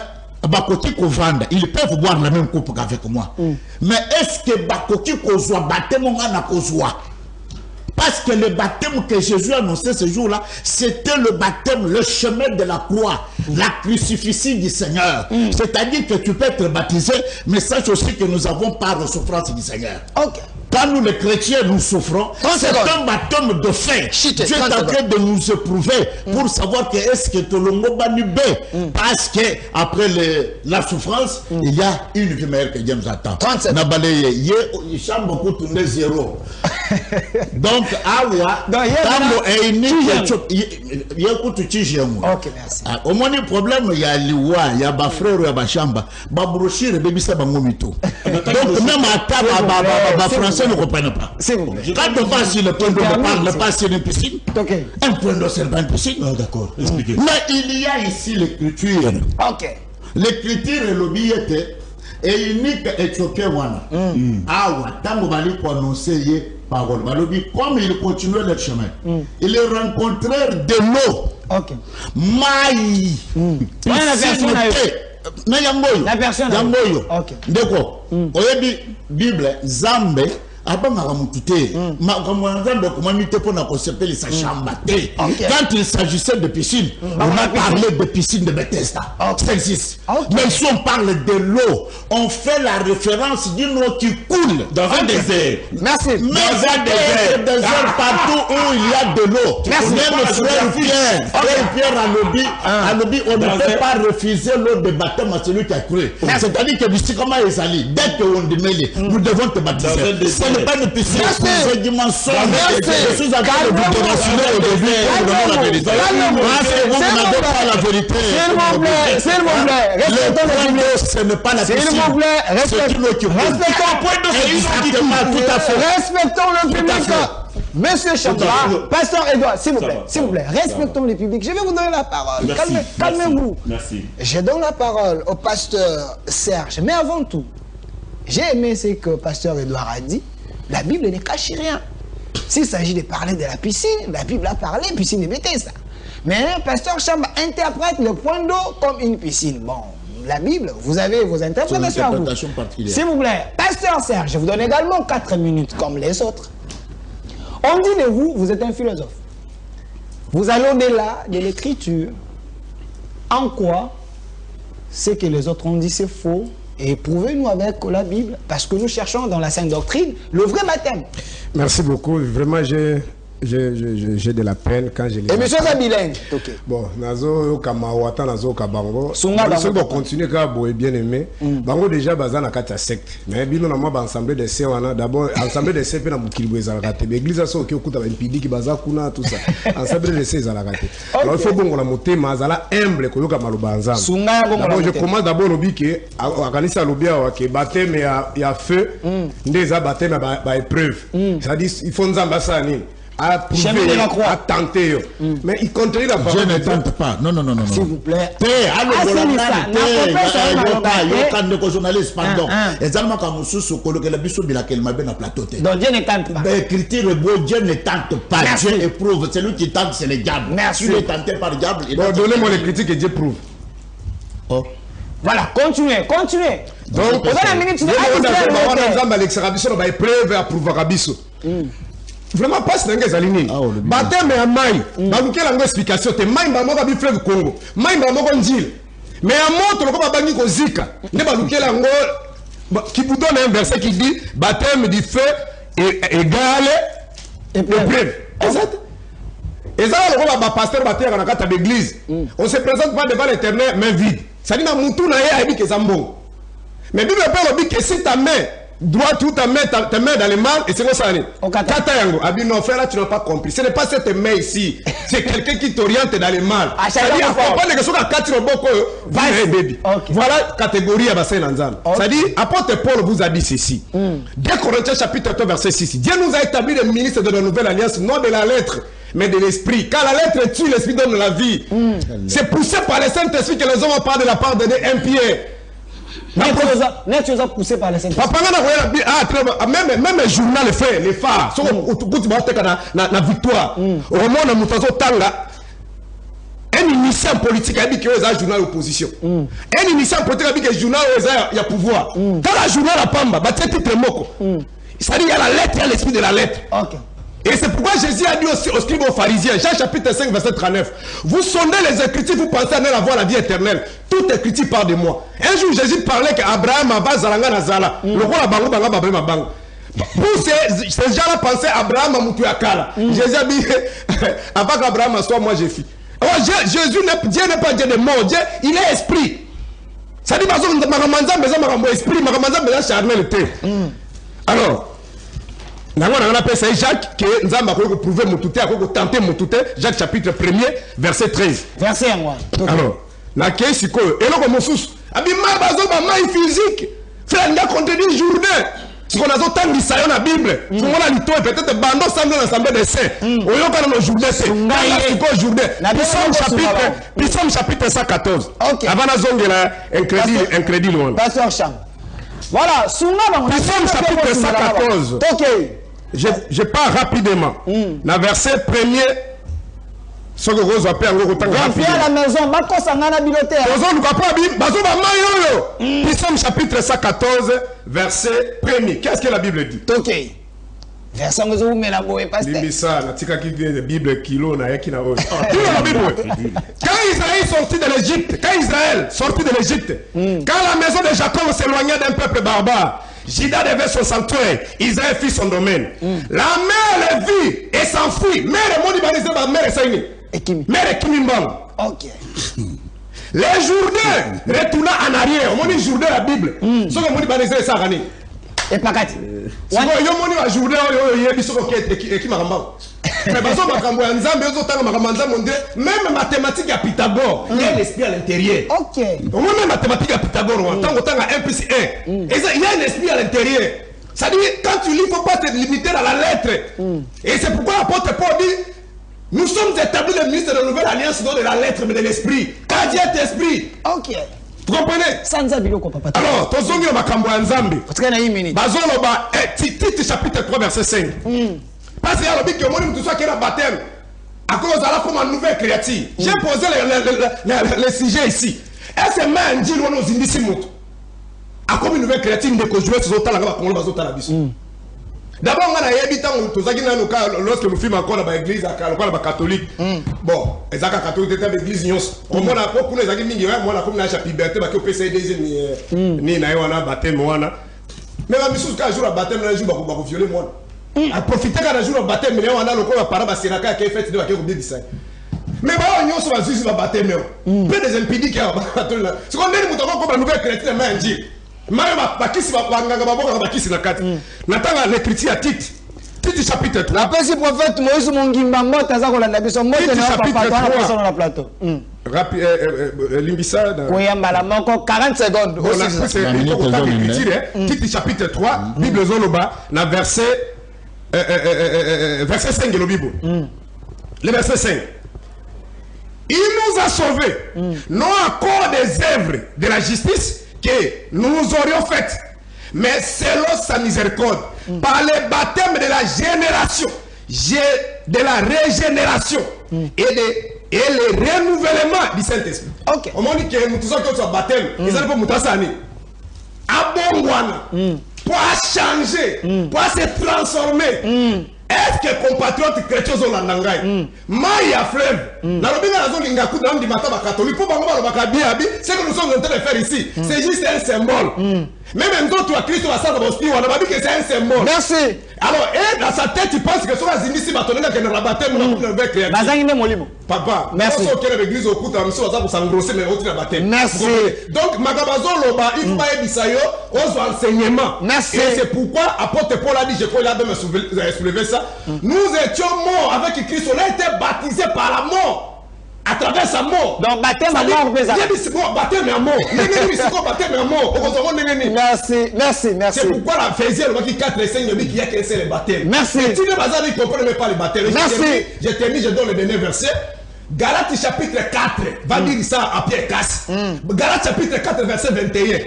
Bakoti Kovanda, ils peuvent boire la même coupe qu'avec moi. Mais est-ce que Bakoti Kozwa baptême na Kozwa? Parce que le baptême que Jésus a annoncé ce jour-là, c'était le baptême, le chemin de la croix, la crucifixie du Seigneur. C'est-à-dire que tu peux être baptisé, mais sache aussi que nous avons part de souffrance du Seigneur. Quand nous les chrétiens nous souffrons, c'est un baptême de fait. Dieu est en train de nous éprouver pour savoir que est-ce que tout le monde va nous baisser. Parce que après la souffrance, il y a une vie meilleure que Dieu nous attend. Il chante beaucoup tourner zéro. Donc, awa, tambo est unique. Ok, merci. Au moins, le problème, il y a l'Iwa, il y a ma frère, il y a ma chambre. Ma brochire, le bébé, c'est ma momito. Donc, même à table, ma français ne comprennent pas. C'est bon. Quand on va sur le point d'eau, on ne parle pas sur une piscine. Un point d'eau, c'est pas une piscine. D'accord, expliquez. Mais il y a ici l'écriture. L'écriture est l'obéité. Et unique éthiopien wana. Awa, tango bali ko annoncer parole. Balobi comme il continuait leur chemin. Ils rencontrèrent de l'eau. Maï. La personne. D'accord. Oyebi Bible Zambe. Quand il s'agissait de piscine, on a parlé de piscine de Bethesda. Ça existe. Mais si on parle de l'eau, on fait la référence d'une eau qui coule dans un désert. Merci. Mais dans un désert partout où il y a de l'eau. Même frère Pierre a lobby, on ne peut pas refuser l'eau de baptême à celui qui a cru. C'est-à-dire que d'ici comment il s'allie, dès qu'on démêle, nous devons te baptiser. Ce n'est pas une piscine, c'est du mensonge. Je suis en train de vous déranger au début pour donner la vérité. Parce que vous n'avez pas la vérité. S'il vous plaît, respectons le public. Ce n'est pas la piscine. S'il vous plaît, respectons le public. Monsieur Chandra, Pasteur Edouard, s'il vous plaît, respectons le public. Je vais vous donner la parole. Calmez-vous. Merci. Je donne la parole au pasteur Serge. Mais avant tout, j'ai aimé ce que Pasteur Edouard a dit. La Bible ne cache rien. S'il s'agit de parler de la piscine, la Bible a parlé, piscine de Bethesda. Mais Pasteur Chamba interprète le point d'eau comme une piscine. Bon, la Bible, vous avez vos interprétations. S'il vous plaît, Pasteur Serge, je vous donne également 4 minutes comme les autres. On dit de vous, vous êtes un philosophe. Vous allez au-delà de l'écriture. En quoi ce que les autres ont dit, c'est faux? Et prouvez-nous avec la Bible, parce que nous cherchons dans la Sainte Doctrine le vrai baptême. Merci beaucoup. Vraiment, j'ai de la peine quand je lis. Et monsieur Zabilen. Bon, nazo kamawata nazo kabango. Sunga bango continuer ka boye bien aimé. Bango déjà bazana kata secte. Mais bino na moi ensemble de sœurs wana d'abord ensemble de sœurs na mukilibwe za kate. Église ça ki okuta ba impidi ki baza kuna tout ça. Ensemble de sœurs za kate. Alors il faut bongo la motema azala humble ko yoka maloba nzambe. Sunga bongo la. Je commence d'abord lobi ke akanisa lobia wa ke baptême ya feu ndeza baptême ba épreuve. Ça dit il faut nzamba ça ni. À prouver, à tenter. Mais il contredit la parole. Je ne tente pas. Non. S'il vous plaît. Journaliste, pardon. Exactement comme sous coloquer la biso bilakel m'a bien à plateau. Donc Dieu ne tente pas. Critique beau, Dieu ne tente pas. Dieu éprouve. Celui qui tente, c'est le diable. Merci. Tu es tenté par le diable. Donnez-moi les critiques et Dieu prouve. Voilà, continuez. Donc, la minute, vraiment pas ce que aligné. Baptême à maï. Baluke lango explication te maï ba moka bi fleuve Congo. Maï ba moko ndil. Mais à moto, le combat bangi ko zika. Ne ba lukela ngo qui vous donne un verset qui dit baptême du feu égal et bref. Exact. Et ça le combat pasteur bater na kata d'église. On se présente pas devant l'Éternel main vide. Ça dit na mutu na ye ayebi ke zambo. Mais Bible parle dit que si ta main droite ou ta main dans le mal et c'est comme ça. Kata yango abi non frère là tu n'as pas compris. Ce n'est pas cette main ici. C'est quelqu'un qui t'oriente dans le mal. C'est-à-dire pas que soit kati roboko baby. Voilà catégorie à bassin nzambe. C'est-à-dire apôtre Paul vous a dit ceci. 2 Corinthiens chapitre 3 verset 6. Dieu nous a établi les ministres de la nouvelle alliance non de la lettre mais de l'esprit. Car la lettre tue, l'esprit donne la vie. C'est poussé par le Saint-Esprit que les hommes ont parlé de la part de un Pierre. Net tu as poussé par les Saint-Esprit. Même le journal fait les phares. Si tu as victoire, au moment où nous faisons tanga, un initiant politique a dit qu'il y a un journal d'opposition. Un initiant politique a dit qu'il y a un journal où il y a pouvoir. Quand le journal a pamba, c'est titre moko. C'est-à-dire il y a la lettre, il y a l'esprit de la lettre. Et c'est pourquoi Jésus a dit aussi aux scribes aux pharisiens, Jean chapitre 5 verset 39, vous sondez les Écritures, vous pensez à avoir la vie éternelle. Toute Écriture parle de moi. Un jour Jésus parlait qu'Abraham a zalanga nazala. Le roi bango banga babema bango. Pour ces gens-là pensaient Abraham a moutu akala. Jésus a dit avant qu'Abraham soit moi j'ai fait. Jésus Dieu n'est pas Dieu de mort, Dieu il est esprit. Ça dit magamanza maison magambo esprit, magamanza maison charnel té. Alors on appelle ça Jacques, que nous avons prouvé tenter Jacques chapitre 1er, verset 13. Verset 1. Alors, la question est et là, comme sous, abima bazo ba maille physique. Frère, il a contenu journée. Ce qu'on a tant dit ça dans la Bible. Tout le monde a dit peut-être bando semble l'assemblée des saints. On y a nos journées c'est. La journée. Psalm chapitre 114. Avant la zone de la incrédule loin. Pasteur Cham. Voilà, Psalm chapitre 114. OK. Je pars rapidement. La verset 1er. Ce que vous appelez en gros rapidement. À la maison, Bako Sangana Biloté. Psalm chapitre 114, verset 1er. Qu'est-ce que la Bible dit? OK. Verset que vous mettez la boue, pasteur. Limissa, la tika qui vient de Bible kilo na yaki na oi. Quand Israël sortit de l'Égypte, quand la maison de Jacob s'éloignait d'un peuple barbare, Juda devait son sanctuaire, Israël fit son domaine. La mère le vit et s'enfuit. Mère mon ibanisé, ma mère Saini. Mère Ekimimbang. OK. Les journées retourna en arrière. On dit journée la Bible. Ce que mon ibanisé ça gagné. Et pakati. Si yo moni la journée yo yebi soko ki makamba. Mais bazo makambo ya nzambe yo tanga makamba nzambe même mathématique à Pythagore, il y a l'esprit à l'intérieur. OK. Au moins même mathématique à Pythagore, on tanga 1 plus 1. Et ça il y a un esprit à l'intérieur. Ça dit quand tu lis il faut pas te limiter à la lettre. Et c'est pourquoi l'apôtre Paul dit nous sommes établis les ministres de la nouvelle alliance non de la lettre mais de l'esprit. Car Dieu est esprit. OK. Vous comprenez? Sanza biloko papa. Alors, tozongi makambo ya nzambe. Parce qu'il y a une minute. Bazolo ba Tite chapitre 3 verset 5. Parce qu'il y a le but que moni tout ça qui est baptême. À cause de la comme une nouvelle créature. J'ai posé le sujet ici. Est-ce que man dit on nous indici moto? À comme une nouvelle créature de ko jouer sur autant la comme bazota la biso. D'abord on a yebi tant tozaki na lorsque nous filmons encore dans l'église à catholique. Bon, ezaka catholique était l'église nyos. Comment on a pour les mingi moi la comme na cha liberté ba ko PCD ni na wana baptême wana. Mais la mission ka jour à baptême na jour ba ko violer moi. A profiter ka jour à baptême mais wana lokolo para ba siraka ka fait de ba ko bien ça. Mais ba nyos ba juge ba baptême. Peu des impidiques ba catholique. C'est qu'on est muto ko ba nouvelle chrétienne mais ndi. Même bakisi banganga baboka bakisi na kati. Natanga l'écriture à Tite. Tite chapitre 3. La petit prophète Moïse Mongimba mota za kolanda biso mota na papa dans la plateau. Limbisa koyamba la moko 40 secondes. Tite chapitre 3, Bible zoloba na verset 5 de la Bible. Le verset 5. Il nous a sauvés non à cause des œuvres de la justice que nous aurions fait, mais selon sa miséricorde, par le baptême de la génération, de la régénération et le renouvellement du Saint-Esprit. OK. On dit que nous sommes tous baptême, ils allaient pas moutasani. Abongwana pour changer, pour se transformer. est-ce que compatriotes chrétiens ont l'andangai Maïa fleuve Narobina Nazo Lingaku dans du matin catholique pour Bango Bakabi ce que nous sommes en train de faire ici c'est juste un symbole même quand tu as Christ à ça on a dit que c'est un symbole. Merci. Alors et dans sa tête il pense que sur la zinisi batonena que na baptême on a avec créatif. Bazangine Molimo. Papa, merci. Merci. Au l'église au couta monsieur ça pour s'engrosser mais autre baptême. Merci. Donc Magabazo Loba il faut pas ebisayo aux enseignements. Merci. Et c'est pourquoi apôtre Paul a dit je crois il a même soulevé ça. Nous étions morts avec Christ, on a été baptisés par la mort. À travers sa mort. Donc baptême à mort, baptême à mort. Baptême à mort. Merci. C'est pourquoi la Phésienne, qui 4 et 5 ne dit qu'il y a qu'un seul baptême. Merci. Si le bazar ne comprend même pas les baptêmes. Merci. Je termine, je donne le dernier verset. Galates chapitre 4 va dire ça à Pierre Casse. Galates chapitre 4 verset 21.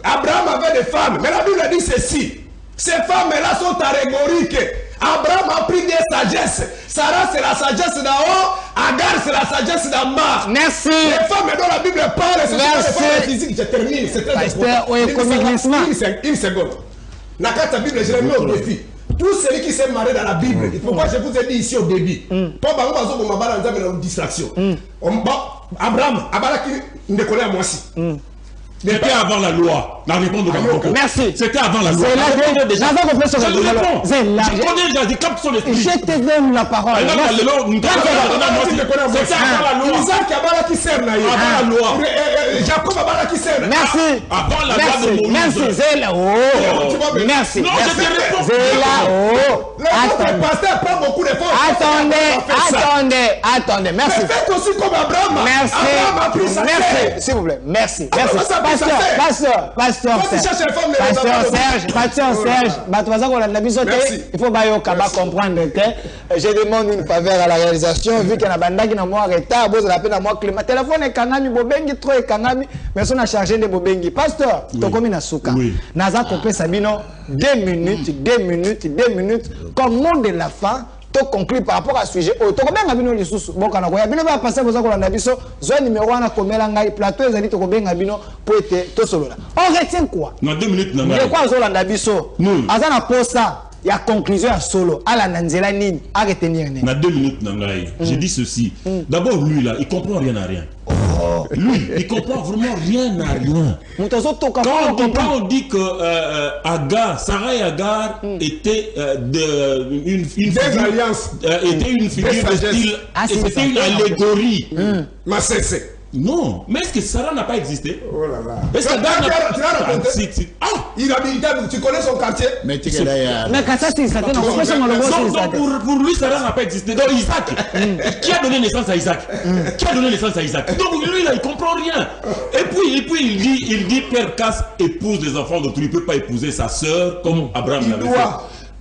Abraham avait des femmes, mais la Bible dit ceci. Ces femmes-là sont allégoriques. Abraham a pris des sagesses. Sarah c'est la sagesse d'en haut. Agar c'est la sagesse d'en bas. Merci. Les femmes dont la Bible parle, ce sont les femmes physiques. Je termine. C'est très important. Une seconde. Nakata Bible, je l'ai mis au défi. Tout celui qui s'est marié dans la Bible, pourquoi je vous ai dit ici au début. Pas une distraction. Abraham, Abalaki ne connaît à moi aussi. C'était avant la loi. La réponse de merci. C'était avant la loi. C'est là que déjà. Je connais déjà des capes sur les je te donne la parole. C'était avant la loi. Isaac Abala qui sert là. Avant la loi. Jacob Abala qui sert. Merci. Avant la loi de Moïse. Merci. Zéla. Merci. Non, je te réponds. Zéla. Le pasteur prend beaucoup d'efforts. Attendez. Merci. Faites aussi comme Abraham. Merci. Abraham a pris sa terre. Merci. S'il vous plaît. Merci. Pasteur Serge, il faut comprendre que je demande une faveur à la réalisation vu qu'il y a un bandage qui n'a pas retard, vous avez à moi climat. Téléphone est kangami, bobengi trop est kangami, mais on a chargé de bobengi. Pasteur, tu comme na souka. Naza kopé Sabino 2 minutes comme mot de la fin. Conclut par rapport à ce sujet. Tu as bien abino les sous. Bon, quand on a bien passé aux gens qui ont zone numéro 1 comme l'angai plateau, ils ont dit que bien abino pour être tout solo. On retient quoi? Dans 2 minutes, non. Mais quoi Zola Nabiso? Azana posa. Il y a conclusion à solo. À la Nanzela Nini. À retenir. Dans 2 minutes, Nangaï. J'ai dit ceci. D'abord, lui là, il comprend rien à rien. Lui, il comprend vraiment rien à rien. Quand on dit que Sarah et Agar étaient une figure de style, c'était une allégorie. Non, mais est-ce que Sarah n'a pas existé? Oh là là. Est-ce que Agar n'a pas existé? Il habite, tu connais son quartier? Mais quand ça c'est ça, pour lui, Sarah n'a pas existé. Donc Isaac, qui a donné naissance à Isaac? Donc lui, là, il comprend rien. Et puis il dit Père Casse épouse des enfants d'autrui. Il ne peut pas épouser sa sœur comme Abraham l'avait fait.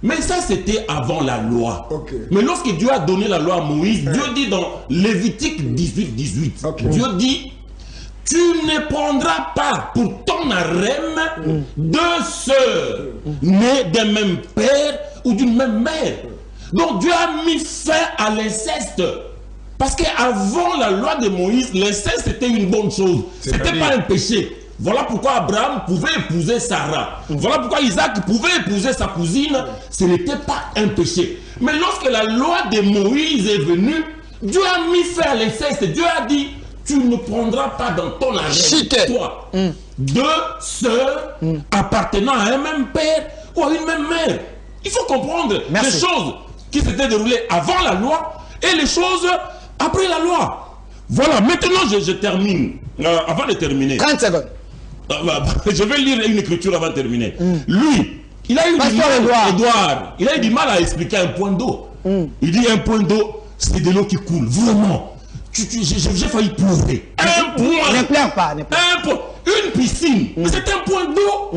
Mais ça, c'était avant la loi. Mais lorsque Dieu a donné la loi à Moïse, Dieu dit dans Lévitique 18, Dieu dit, tu ne prendras pas pour ton harem 2 sœurs nées d'un même père ou d'une même mère. Donc Dieu a mis fin à l'inceste. Parce qu'avant la loi de Moïse, l'inceste était une bonne chose. Ce n'était pas un péché. Voilà pourquoi Abraham pouvait épouser Sarah. Voilà pourquoi Isaac pouvait épouser sa cousine. Ce n'était pas un péché. Mais lorsque la loi de Moïse est venue, Dieu a mis fin à l'inceste. Dieu a dit, tu ne prendras pas dans ton arrêt, toi, 2 sœurs appartenant à un même père ou à une même mère. Il faut comprendre les choses qui s'étaient déroulées avant la loi et les choses après la loi. Voilà, maintenant je termine. Avant de terminer. 30 secondes. Je vais lire une écriture avant de terminer. Lui, il a eu du mal, Edouard, il a eu du mal à expliquer un point d'eau. Il dit un point d'eau, c'est de l'eau qui coule. Vraiment. J'ai failli pleurer. Un point. Ne pleure pas. Un point. Une piscine. Mais c'est un point d'eau.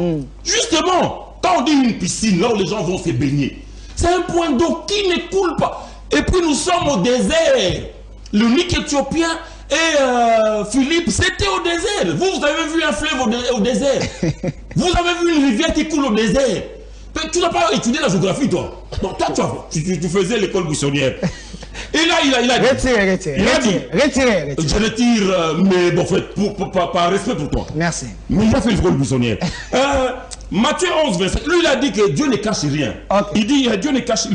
Justement, quand on dit une piscine, là où les gens vont se baigner, c'est un point d'eau qui ne coule pas. Et puis nous sommes au désert. L'unique Éthiopien et Philippe, c'était au désert. Vous avez vu un fleuve au désert. Vous avez vu une rivière qui coule au désert. Mais tu n'as pas étudié la géographie, toi. Donc toi, tu faisais l'école buissonnière. Et là, il a dit... Retirez. Je retire, mais bon, fait, par respect pour toi. Merci. Mais il a fait l'école buissonnière. Matthieu 11, 25. Lui, il a dit que Dieu ne cache rien. Ok. Il dit Dieu ne cache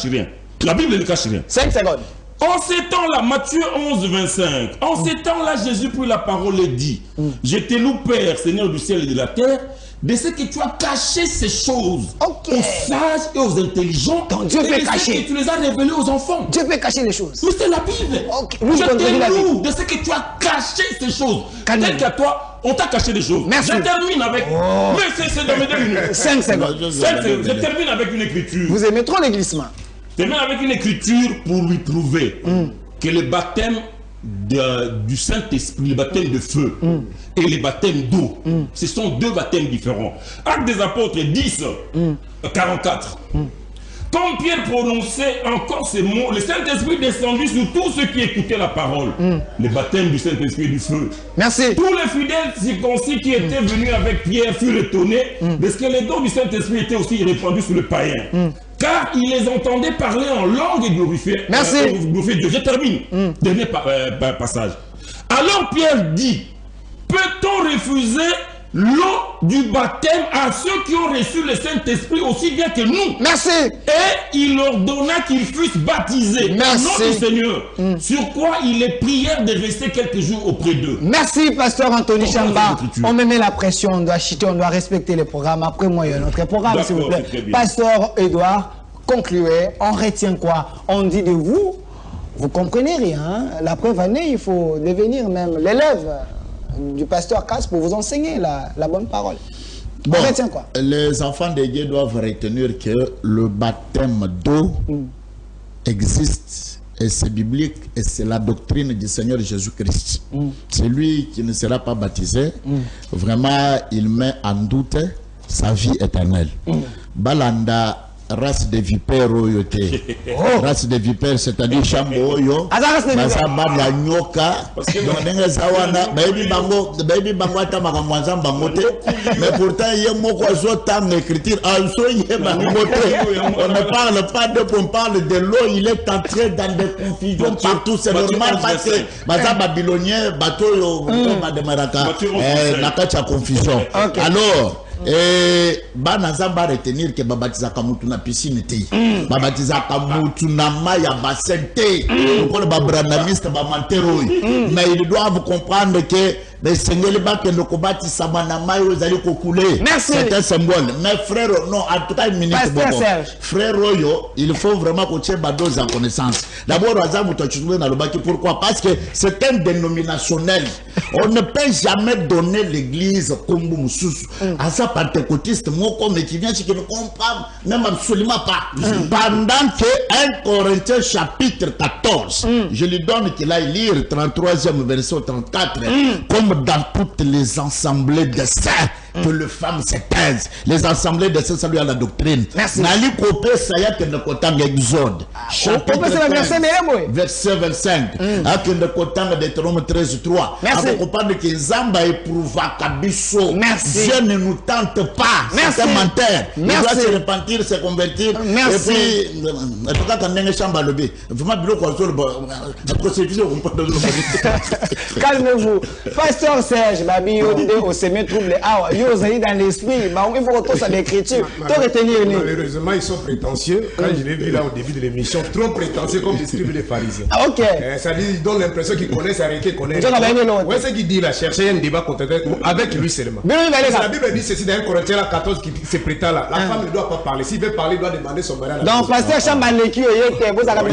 rien. La Bible ne cache rien. 5 secondes. En ces temps-là, Matthieu 11, 25. En ces temps-là, Jésus prit la parole et dit, je te loue, Père, Seigneur du ciel et de la terre, de ce que tu as caché ces choses aux sages et aux intelligents. Donc Dieu peut cacher. Que tu les as révélées aux enfants. Dieu peut cacher les choses. Mais c'est la Bible. Ok. Je te loue de ce que tu as caché ces choses. Tel qu'à toi, on t'a caché des choses. Merci. Je termine avec... Mais c'est de me donner une... 5 secondes. Je termine avec une écriture. Vous aimez trop les glissements. Je termine avec une écriture pour lui prouver que le baptême du Saint-Esprit, le baptême de feu et le baptême d'eau, ce sont deux baptêmes différents. Actes des Apôtres 10, 44. Comme Pierre prononçait encore ces mots, le Saint-Esprit descendit sur tous ceux qui écoutaient la parole. Le baptême du Saint-Esprit et du feu. Merci. Tous les fidèles circoncis qui étaient venus avec Pierre furent étonnés parce que les dons du Saint-Esprit étaient aussi répandus sur le païen. Car ils les entendaient parler en langue et glorifier. Merci. Glorifier Dieu. Je termine. Dernier passage. Alors Pierre dit, peut-on refuser l'eau du baptême à ceux qui ont reçu le Saint-Esprit aussi bien que nous? Merci. Et il leur donna qu'ils fussent baptisés Merci. au nom du Seigneur. Sur quoi il les prièrent de rester quelques jours auprès d'eux. Merci, pasteur Anthony Pourquoi Chamba. cette écriture? On me met la pression, on doit chuter, on doit respecter les programmes. Après moi, il y a notre programme, s'il vous plaît. c'est très bien. Pasteur Edouard, concluez. On retient quoi? On dit de vous, vous comprenez rien. Hein? La preuve année, il faut devenir même l'élève du pasteur Casse pour vous enseigner la bonne parole. Bon, on retient quoi? les enfants de Dieu doivent retenir que le baptême d'eau existe et c'est biblique et c'est la doctrine du Seigneur Jésus-Christ. Celui qui ne sera pas baptisé, vraiment, il met en doute sa vie éternelle. Balanda, race de vipères, race de vipères, c'est-à-dire chambo oyo, masaba nyoka, donc zawana, baby bango ata makamwanza bangote, mais pourtant il moko azota écriture, also on ne parle pas de, on parle de l'eau, il est entré dans des confusions partout, c'est normal parce que baza babylonien, bateau yo, mademaraka, nakacha confusion. Alors, et banazamba retenir que babatizaka mutu na piscine te babatizaka mutu na maya basente pour babranamiste bamantero mais ils doivent comprendre que les seigneurs bakendo kobatisa bana mayo zali kokouler. C'est un symbole. Mais frère, non, en tout cas une minute bon. Frère Royo, il faut vraiment que tu aies ma dose en connaissance. D'abord, pourquoi? Parce que c'est un dénominationnel. On ne peut jamais donner l'église comme Moussous à sa pentecôtiste, moi comme qui vient, qui ne comprend même absolument pas. Pendant que 1 Corinthiens chapitre 14, je lui donne qu'il aille lire 33e verset 34, comme dans toutes les assemblées de saints que les femmes se taisent. Les assemblées de saints saluent à la doctrine. Merci. Nali kopé saya que ne kotang Exode. Chapitre 15, verset 25. Akende kotang Deutéronome 13:3. Merci. Avec on parle que Zamba éprouva Kabiso. Merci. Dieu ne nous tente pas. C'est un menteur. Il doit se repentir, se convertir. Merci. Et puis, en tout cas, quand on est chambre lobby, vraiment, la procédure, on peut calmez-vous. Pasteur Serge, Babi, au semé trouble. Ah, vous allez dans l'esprit. Il faut que ça l'écriture. Malheureusement, ils sont prétentieux. Quand je l'ai vu là au début de l'émission, trop prétentieux comme décrivent les pharisiens. Ah, ok. Ça dit, ils donnent l'impression qu'ils connaissent arrêter, connaissent. Ouais, c'est qu'il dit là, chercher un débat avec lui seulement. La Bible dit ceci dans 1 Corinthiens 14 qui se prétend là. La femme ne doit pas parler. S'il veut parler, il doit demander son mariage. Donc, pasteur Chambaleki, vous avez